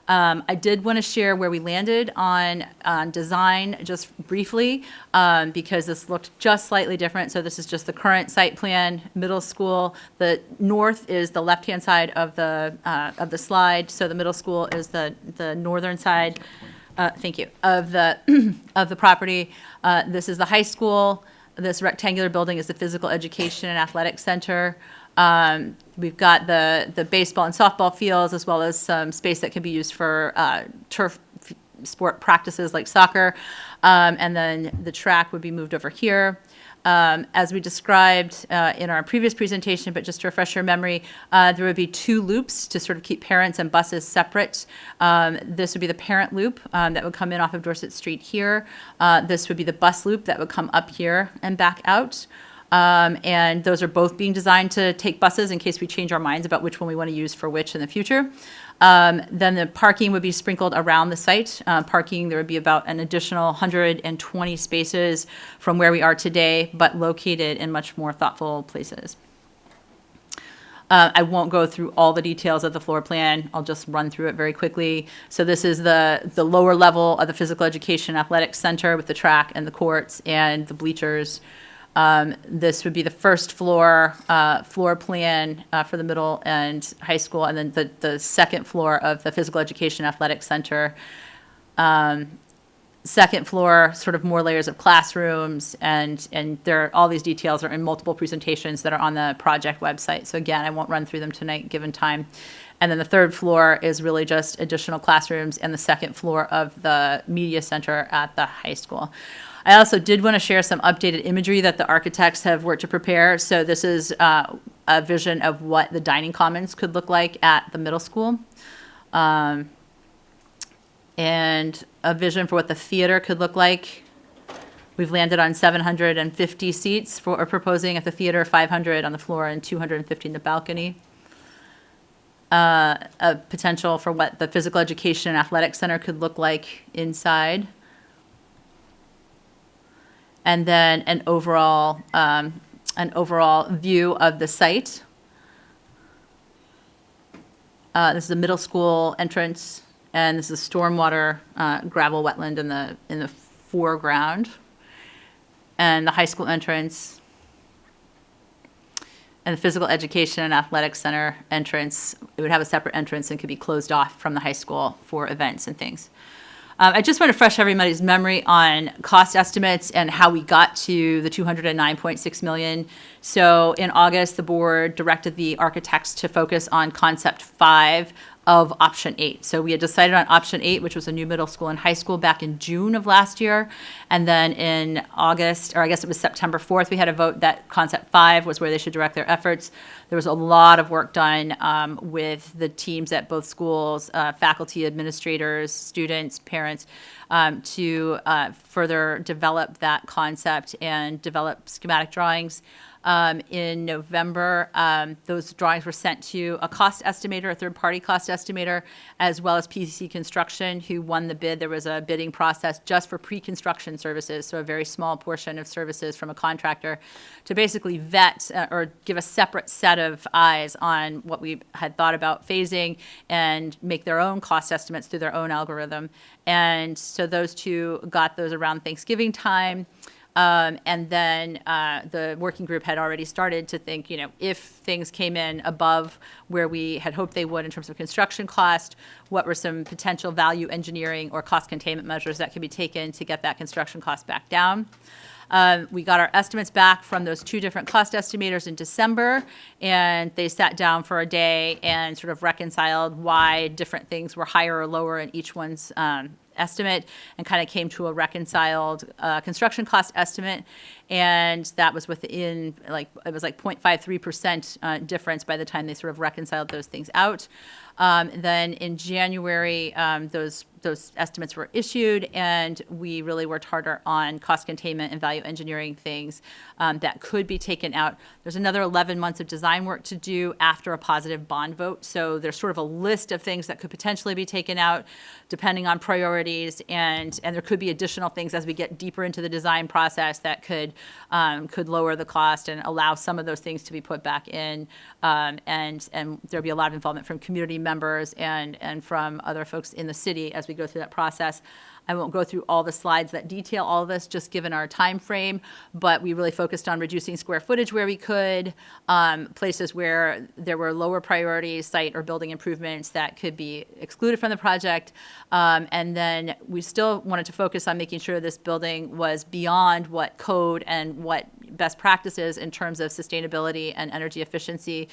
I did want to share where we landed on design just briefly, because this looked just slightly different. So this is just the current site plan, middle school. The north is the left-hand side of the slide. So the middle school is the northern side, thank you, of the, of the property. This is the high school. This rectangular building is the physical education and athletic center. We've got the baseball and softball fields, as well as some space that can be used for turf sport practices like soccer. And then the track would be moved over here. As we described in our previous presentation, but just to refresh your memory, there would be 2 loops to sort of keep parents and buses separate. This would be the parent loop that would come in off of Dorset Street here. This would be the bus loop that would come up here and back out. And those are both being designed to take buses in case we change our minds about which one we want to use for which in the future. Then the parking would be sprinkled around the site. Parking, there would be about an additional 120 spaces from where we are today, but located in much more thoughtful places. I won't go through all the details of the floor plan. I'll just run through it very quickly. So this is the lower level of the physical education athletics center with the track and the courts and the bleachers. This would be the first floor plan for the middle and high school, and then the second floor of the physical education athletic center. Second floor, sort of more layers of classrooms, and all these details are in multiple presentations that are on the project website. So again, I won't run through them tonight, given time. And then the third floor is really just additional classrooms and the second floor of the media center at the high school. I also did want to share some updated imagery that the architects have worked to prepare. So this is a vision of what the dining commons could look like at the middle school. And a vision for what the theater could look like. We've landed on 750 seats for, or proposing at the theater, 500 on the floor and 250 in the balcony. A potential for what the physical education and athletic center could look like inside. And then an overall view of the site. This is the middle school entrance, and this is stormwater gravel wetland in the foreground, and the high school entrance, and the physical education and athletic center entrance. It would have a separate entrance and could be closed off from the high school for events and things. I just want to refresh everybody's memory on cost estimates and how we got to the $209.6 million. So in August, the board directed the architects to focus on concept 5 of option 8. So we had decided on option 8, which was a new middle school and high school, back in June of last year. And then in August, or I guess it was September 4th, we had a vote that concept 5 was where they should direct their efforts. There was a lot of work done with the teams at both schools, faculty, administrators, students, parents, to further develop that concept and develop schematic drawings. In November, those drawings were sent to a cost estimator, a third-party cost estimator, as well as PCC Construction, who won the bid. There was a bidding process just for pre-construction services, so a very small portion of services from a contractor, to basically vet or give a separate set of eyes on what we had thought about phasing and make their own cost estimates through their own algorithm. And so those two got those around Thanksgiving time. And then the working group had already started to think, if things came in above where we had hoped they would in terms of construction cost, what were some potential value engineering or cost containment measures that could be taken to get that construction cost back down. We got our estimates back from those two different cost estimators in December, and they sat down for a day and sort of reconciled why different things were higher or lower in each one's estimate, and kind of came to a reconciled construction cost estimate. And that was within, it was 0.53% difference by the time they sort of reconciled those things out. Then in January, those estimates were issued, and we really worked harder on cost containment and value engineering things that could be taken out. There's another 11 months of design work to do after a positive bond vote. So there's sort of a list of things that could potentially be taken out depending on priorities, and there could be additional things as we get deeper into the design process that could lower the cost and allow some of those things to be put back in. And there'll be a lot of involvement from community members and from other folks in the city as we go through that process. I won't go through all the slides that detail all of this, just given our time frame, but we really focused on reducing square footage where we could, places where there were lower priority site or building improvements that could be excluded from the project. And then we still wanted to focus on making sure this building was beyond what code and what best practices in terms of sustainability and energy efficiency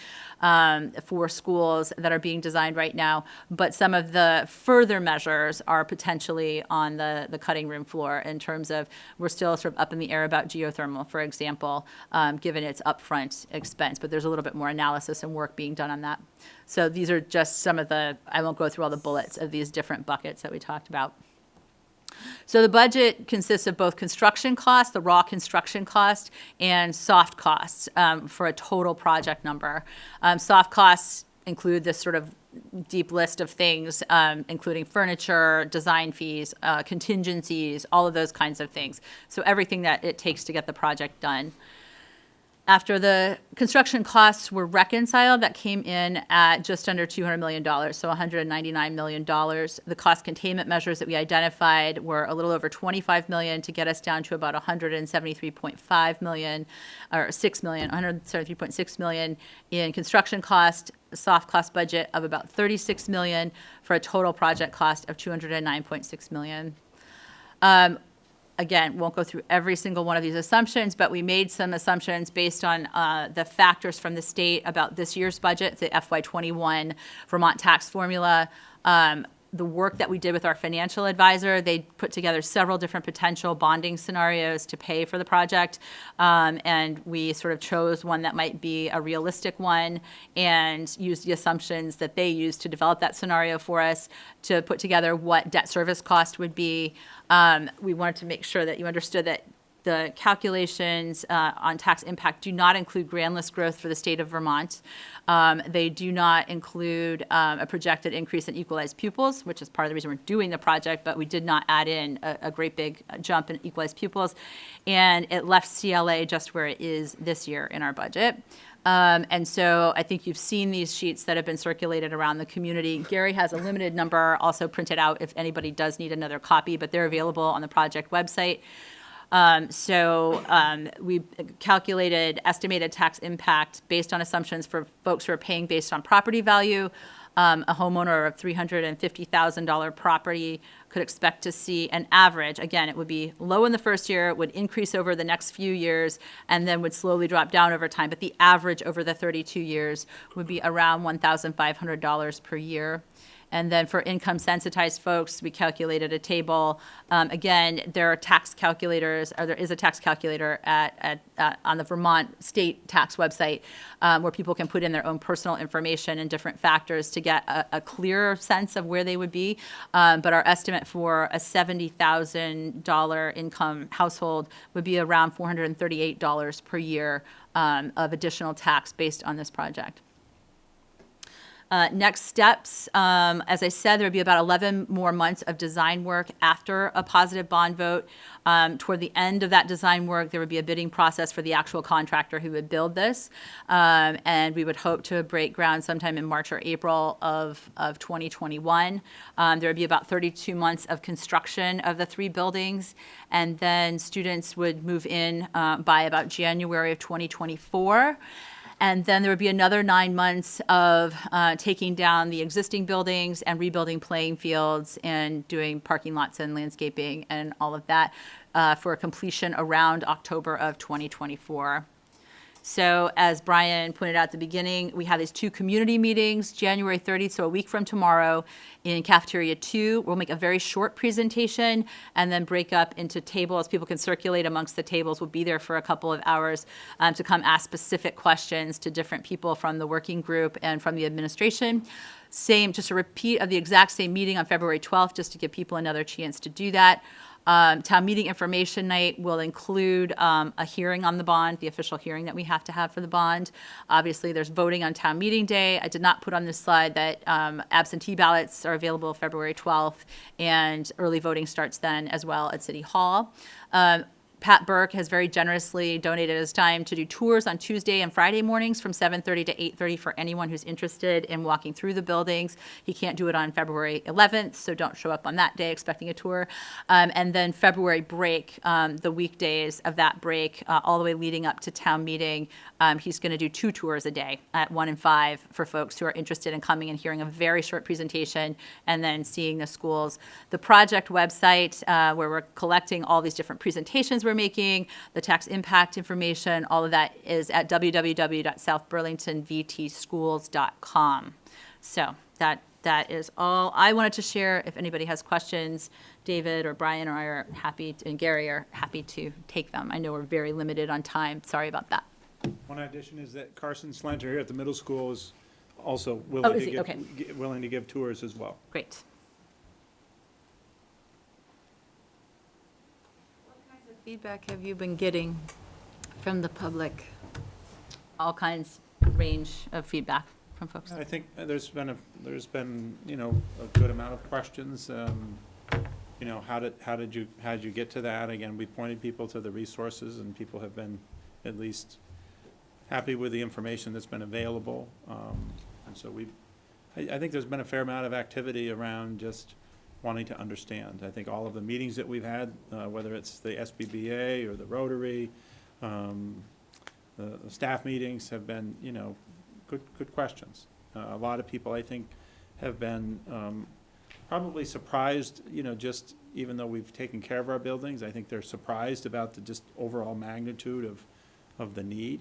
for schools that are being designed right now. But some of the further measures are potentially on the cutting room floor in terms of, we're still sort of up in the air about geothermal, for example, given its upfront expense. But there's a little bit more analysis and work being done on that. So these are just some of the, I won't go through all the bullets of these different buckets that we talked about. So the budget consists of both construction costs, the raw construction cost, and soft costs for a total project number. Soft costs include this sort of deep list of things, including furniture, design fees, contingencies, all of those kinds of things. So everything that it takes to get the project done. After the construction costs were reconciled, that came in at just under $200 million, so $199 million. The cost containment measures that we identified were a little over $25 million to get us down to about $173.5 million, or $173.6 million in construction cost, a soft cost budget of about $36 million for a total project cost of $209.6 million. again, won't go through every single one of these assumptions, but we made some assumptions based on the factors from the state about this year's budget, the FY21 Vermont tax formula. The work that we did with our financial advisor, they put together several different potential bonding scenarios to pay for the project. And we sort of chose one that might be a realistic one and used the assumptions that they used to develop that scenario for us to put together what debt service cost would be. We wanted to make sure that you understood that the calculations on tax impact do not include grand list growth for the state of Vermont. They do not include a projected increase in equalized pupils, which is part of the reason we're doing the project, but we did not add in a great big jump in equalized pupils. And it left CLA just where it is this year in our budget. And so I think you've seen these sheets that have been circulated around the community. Gary has a limited number also printed out if anybody does need another copy, but they're available on the project website. We calculated estimated tax impact based on assumptions for folks who are paying based on property value. A homeowner of $350,000 property could expect to see an average. Again, it would be low in the first year, it would increase over the next few years, and then would slowly drop down over time. But the average over the 32 years would be around $1,500 per year. And then for income sensitized folks, we calculated a table. Again, there are tax calculators, or there is a tax calculator on the Vermont state tax website where people can put in their own personal information and different factors to get a clearer sense of where they would be. But our estimate for a $70,000 income household would be around $438 per year of additional tax based on this project. Next steps, as I said, there would be about 11 more months of design work after a positive bond vote. Toward the end of that design work, there would be a bidding process for the actual contractor who would build this. And we would hope to break ground sometime in March or April of 2021. There would be about 32 months of construction of the 3 buildings. And then students would move in by about January of 2024. And then there would be another 9 months of taking down the existing buildings and rebuilding playing fields and doing parking lots and landscaping and all of that for completion around October of 2024. So as Brian pointed out at the beginning, we have these 2 community meetings, January 30th, so a week from tomorrow, in Cafeteria 2. We'll make a very short presentation and then break up into tables. People can circulate amongst the tables. We'll be there for a couple of hours to come ask specific questions to different people from the working group and from the administration. Same, just a repeat of the exact same meeting on February 12th, just to give people another chance to do that. Town meeting information night will include a hearing on the bond, the official hearing that we have to have for the bond. Obviously, there's voting on town meeting day. I did not put on this slide that absentee ballots are available February 12th, and early voting starts then as well at City Hall. Pat Burke has very generously donated his time to do tours on Tuesday and Friday mornings from 7:30 to 8:30 for anyone who's interested in walking through the buildings. He can't do it on February 11th, so don't show up on that day expecting a tour. And then February break, the weekdays of that break, all the way leading up to town meeting, he's going to do 2 tours a day at 1 and 5 for folks who are interested in coming and hearing a very short presentation and then seeing the schools. The project website, where we're collecting all these different presentations we're making, the tax impact information, all of that is at www.southburlingtonvtschools.com. So that is all I wanted to share. If anybody has questions, David or Brian or I are happy, and Gary are happy to take them. I know we're very limited on time. Sorry about that. One addition is that Carson Slenter here at the middle school is also Oh, willing is to he? Okay. willing to give tours as well. Great. Feedback have you been getting from the public? All kinds, range of feedback from folks. I think there's been you know, a good amount of questions. You know, how did you get to that? Again, we pointed people to the resources, and people have been at least happy with the information that's been available. And so I think there's been a fair amount of activity around just wanting to understand. I think all of the meetings that we've had, whether it's the SBBA or the Rotary, the staff meetings have been, you know, good questions. A lot of people, I think, have been probably surprised, you know, just even though we've taken care of our buildings, I think they're surprised about the just overall magnitude of the need.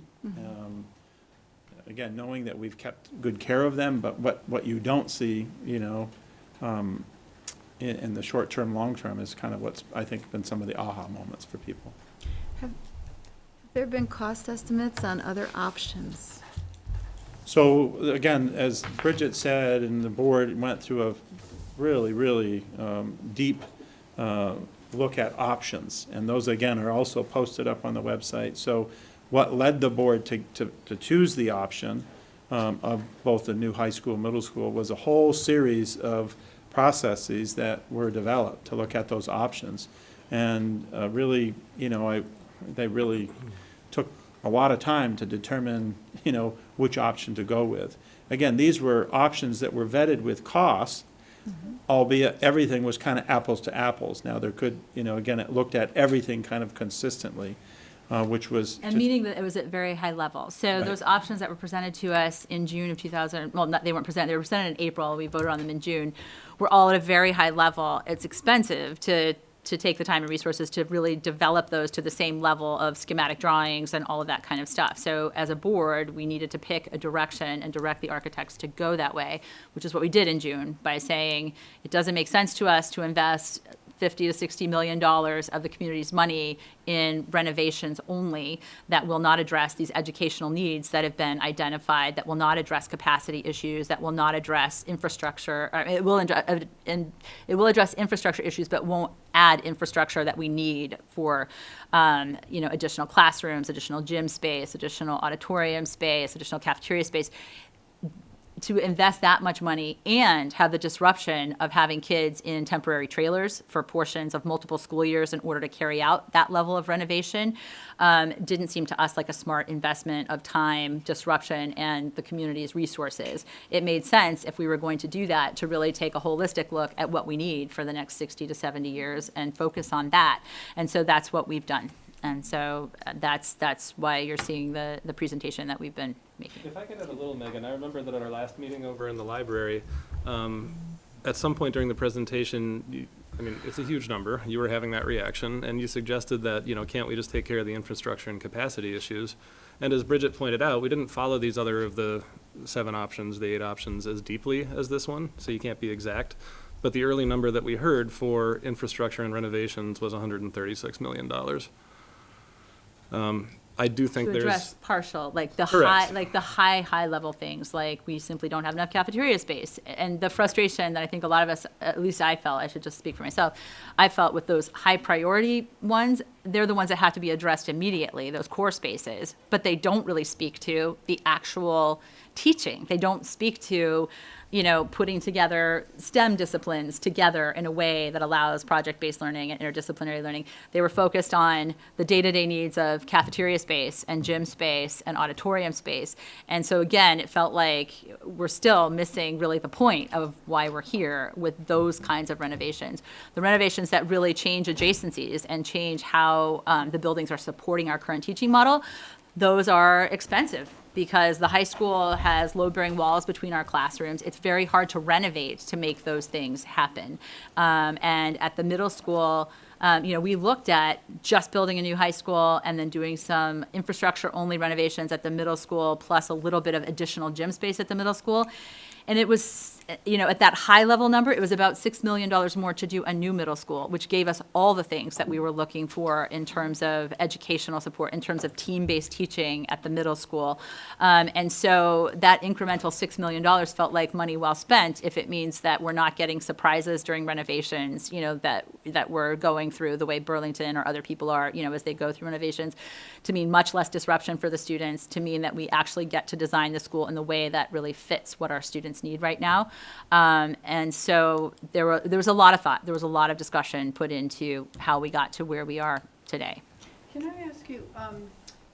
Again, knowing that we've kept good care of them, but what you don't see, you know, in the short term, long term is kind of what's, I think, been some of the aha moments for people. Have there been cost estimates on other options? So again, as Bridget said, and the board went through a really, really deep look at options. And those, again, are also posted up on the website. So what led the board to choose the option of both the new high school and middle school was a whole series of processes that were developed to look at those options. And really, you know, they really took a lot of time to determine, you know, which option to go with. Again, these were options that were vetted with costs, albeit everything was kind of apples to apples. Now, there could, you know, again, it looked at everything kind of consistently, which was. And meaning that it was at very high level. So Right. those options that were presented to us in June of 2000, well, they weren't presented, they were presented in April, we voted on them in June, were all at a very high level. It's expensive to take the time and resources to really develop those to the same level of schematic drawings and all of that kind of stuff. So as a board, we needed to pick a direction and direct the architects to go that way, which is what we did in June by saying it doesn't make sense to us to invest $50 to $60 million of the community's money in renovations only that will not address these educational needs that have been identified, that will not address capacity issues, that will not address infrastructure. It will address infrastructure issues, but won't add infrastructure that we need for, you know, additional classrooms, additional gym space, additional auditorium space, additional cafeteria space. To invest that much money and have the disruption of having kids in temporary trailers for portions of multiple school years in order to carry out that level of renovation didn't seem to us like a smart investment of time, disruption, and the community's resources. It made sense if we were going to do that to really take a holistic look at what we need for the next 60 to 70 years and focus on that. And so that's what we've done. And so that's why you're seeing the presentation that we've been making. If I could add a little, Megan, I remember that at our last meeting over in the library, at some point during the presentation, I mean, it's a huge number. You were having that reaction, and you suggested that, you know, can't we just take care of the infrastructure and capacity issues? And as Bridget pointed out, we didn't follow these other of the 7 options, the 8 options, as deeply as this one, so you can't be exact. But the early number that we heard for infrastructure and renovations was $136 million. I do think To there's. address partial, like the Correct. high level things, like we simply don't have enough cafeteria space. And the frustration that I think a lot of us, at least I felt, I should just speak for myself, I felt with those high priority ones, they're the ones that have to be addressed immediately, those core spaces, but they don't really speak to the actual teaching. They don't speak to, you know, putting together STEM disciplines together in a way that allows project-based learning and interdisciplinary learning. They were focused on the day-to-day needs of cafeteria space and gym space and auditorium space. And so again, it felt like we're still missing really the point of why we're here with those kinds of renovations. The renovations that really change adjacencies and change how the buildings are supporting our current teaching model, those are expensive because the high school has load-bearing walls between our classrooms. It's very hard to renovate to make those things happen. And at the middle school, you know, we looked at just building a new high school and then doing some infrastructure-only renovations at the middle school, plus a little bit of additional gym space at the middle school. And it was, you know, at that high level number, it was about $6 million more to do a new middle school, which gave us all the things that we were looking for in terms of educational support, in terms of team-based teaching at the middle school. And so that incremental $6 million felt like money well spent if it means that we're not getting surprises during renovations, you know, that we're going through the way Burlington or other people are, you know, as they go through renovations, to mean much less disruption for the students, to mean that we actually get to design the school in the way that really fits what our students need right now. And so there was a lot of thought, there was a lot of discussion put into how we got to where we are today. Can I ask you,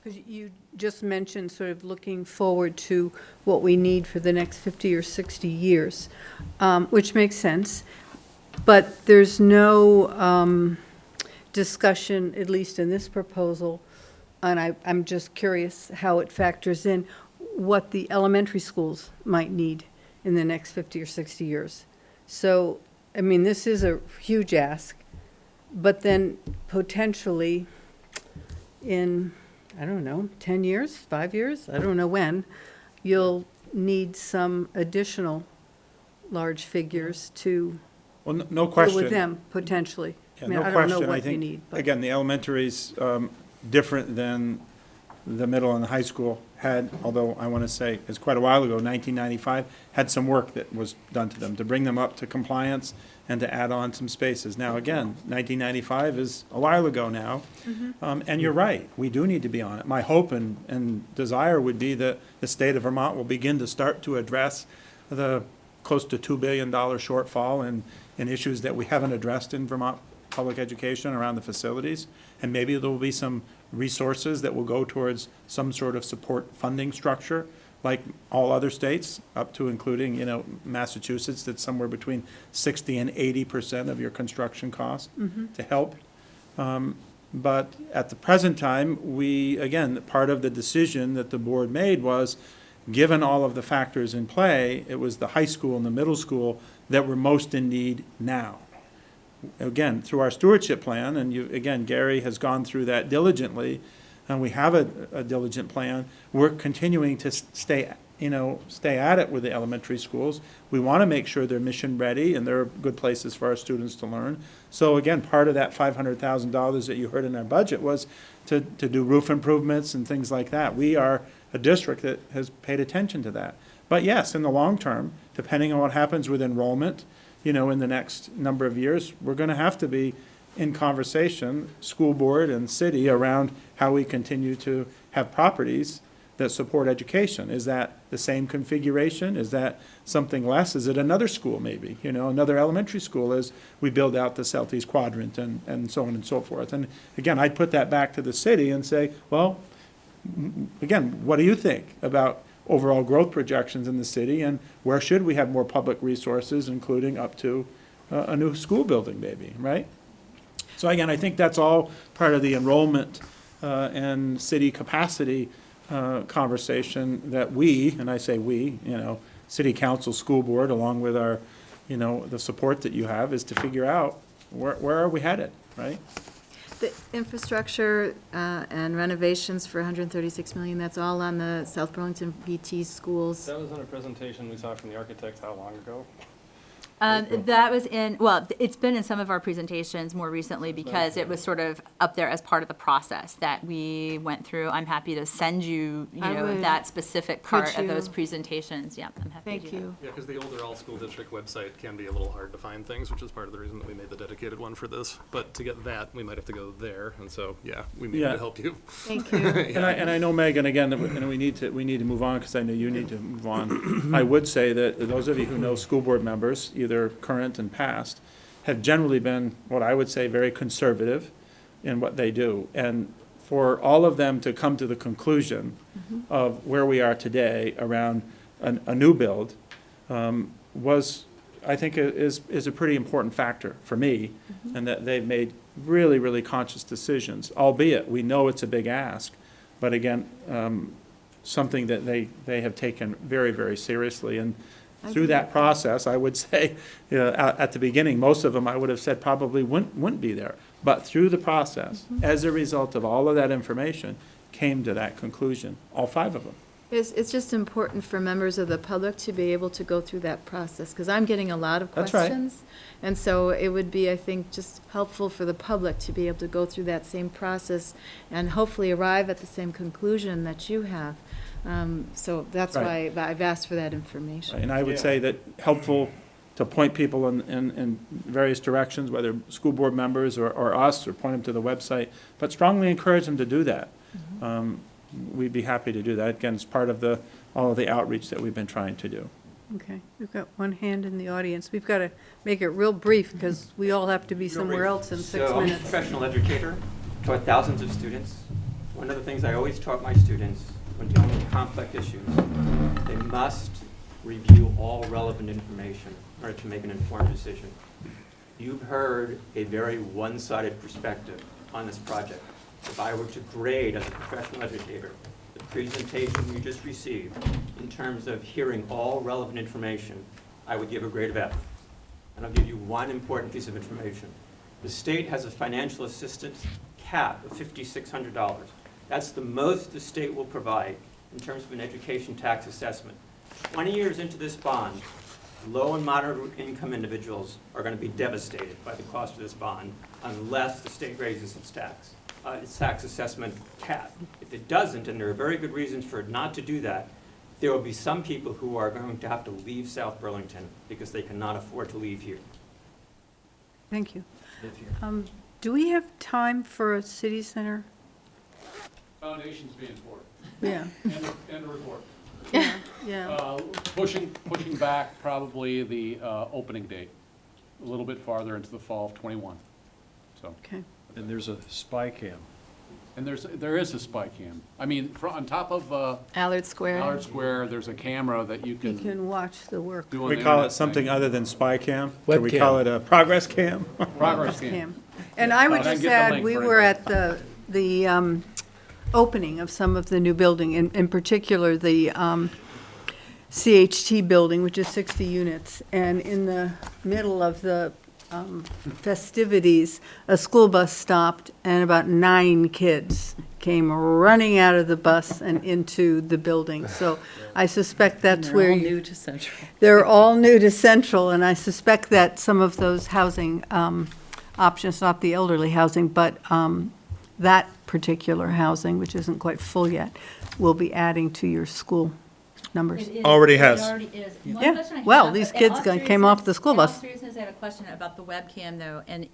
because you just mentioned sort of looking forward to what we need for the next 50 or 60 years, which makes sense, but there's no discussion, at least in this proposal, and I'm just curious how it factors in, what the elementary schools might need in the next 50 or 60 years. So, I mean, this is a huge ask, But then potentially in, I don't know, 10 years, 5 years, I don't know when, you'll need some additional large figures to Well, no deal question. with them, potentially. I Yeah, mean, no I don't know question. I what you think, need, but. again, the elementary's different than the middle and the high school had, although I want to say, it's quite a while ago, 1995, had some work that was done to them to bring them up to compliance and to add on some spaces. Now, again, 1995 is a while ago now, and you're right, we do need to be on it. My hope and desire would be that the state of Vermont will begin to start to address the close to $2 billion shortfall in issues that we haven't addressed in Vermont public education around the facilities. And maybe there will be some resources that will go towards some sort of support funding structure, like all other states, up to including, you know, Massachusetts, that's somewhere between 60 and 80% of your construction cost to help. But at the present time, we, again, part of the decision that the board made was, given all of the factors in play, it was the high school and the middle school that were most in need now. Again, through our stewardship plan, and you, again, Gary has gone through that diligently, and we have a diligent plan, we're continuing to stay at it with the elementary schools. We want to make sure they're mission ready and they're good places for our students to learn. So again, part of that $500,000 that you heard in our budget was to do roof improvements and things like that. We are a district that has paid attention to that. But yes, in the long term, depending on what happens with enrollment, you know, in the next number of years, we're going to have to be in conversation, school board and city, around how we continue to have properties that support education. Is that the same configuration? Is that something less? Is it another school maybe, you know, another elementary school as we build out the Southeast Quadrant and so on and so forth? And again, I'd put that back to the city and say, well, again, what do you think about overall growth projections in the city, and where should we have more public resources, including up to a new school building maybe, right? So again, I think that's all part of the enrollment and city capacity conversation that we, and I say we, you know, city council, school board, along with our, you know, the support that you have, is to figure out where are we headed, right? The infrastructure and renovations for 136 million, that's all on the South Burlington BT schools. That was on a presentation we saw from the architects how long ago? That was in, well, it's been in some of our presentations more recently because it was sort of up there as part of the process that we went through. I'm happy to send you, I would. that specific part Could of those you? presentations. Yeah, I'm happy to do Thank that. you. Yeah, because the older all-school district website can be a little hard to find things, which is part of the reason that we made the dedicated one for this. But to get that, we might have to go there, and so, yeah, we need Yeah. to help you. Thank you. And I know, Megan, again, that we need to move on, because I know you need to move on. I would say that those of you who know school board members, either current and past, have generally been, what I would say, very conservative in what they do. And for all of them to come to the conclusion of where we are today around a new build was, I think, is a pretty important factor for me, and that they've made really, really conscious decisions, albeit we know it's a big ask, but again, something that they have taken very, very seriously. And through that process, I would say, you know, at the beginning, most of them I would have said probably wouldn't be there. But through the process, as a result of all of that information, came to that conclusion, all 5 of them. It's just important for members of the public to be able to go through that process, because I'm getting a lot of That's right. questions. And so it would be, I think, just helpful for the public to be able to go through that same process and hopefully arrive at the same conclusion that you have. So that's why Right. I've asked for that information. And I would say that helpful to point people in various directions, whether school board members or us, or point them to the website, but strongly encourage them to do that. We'd be happy to do that. Again, it's part of all of the outreach that we've been trying to do. Okay, we've got one hand in the audience. We've got to make it real brief, because we all have to be somewhere else in 6 So I'm a minutes. professional educator, taught thousands of students. One of the things I always taught my students when dealing with complex issues, they must review all relevant information in order to make an informed decision. You've heard a very one-sided perspective on this project. If I were to grade as a professional educator the presentation you just received in terms of hearing all relevant information, I would give a grade of F. And I'll give you one important piece of information. The state has a financial assistance cap of $5,600. That's the most the state will provide in terms of an education tax assessment. 20 years into this bond, low and moderate income individuals are going to be devastated by the cost of this bond unless the state raises its tax assessment cap. If it doesn't, and there are very good reasons for it not to do that, there will be some people who are going to have to leave South Burlington because they cannot afford to leave here. Thank you. Do we have time for a city center? Foundation's being poured, Yeah, and a report. yeah. Pushing back probably the opening date, a little bit farther into the fall of '21. So, Okay. And there's a spy cam. and there is a spy cam. I mean, on top of Allard Square. Allard Square, there's a camera that you You can can watch the work. do on We the call internet it something thing. other than spy cam? Can we Webcam. call it a progress cam? Progress cam. Cam. And I would I'll just get the add, link we for were anybody. at the opening of some of the new building, in particular, the CHT building, which is 60 units. And in the middle of the festivities, a school bus stopped, and about 9 kids came running out of the bus and into the building. So I suspect that's where you... to Central. They're all new to Central, and I suspect that some of those housing options, not the elderly housing, but that particular housing, which isn't quite full yet, will be adding to your school numbers. Already has. It already is. One Yeah, question I well, have, these in kids all came off the seriousness- school in all bus. seriousness, I have a question about the webcam though, and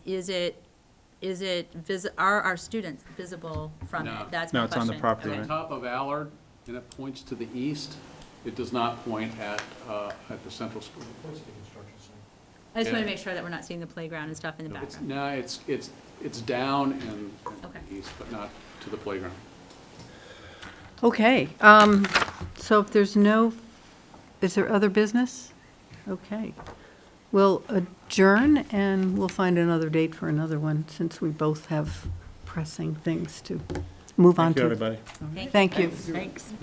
are our students visible from No. it? That's my No, it's on the question. property Okay. line. Top of Allard, and it points to the east. It does not point at the central school. I just want Yeah. to make sure that we're not seeing the playground and stuff in the It's, background. no, it's down and Okay. east, but not to the playground. Okay, so if there's no, is there other business? Okay. We'll adjourn, and we'll find another date for another one, since we both have pressing things to move on Thank you, to. everybody. Thank you. Thanks.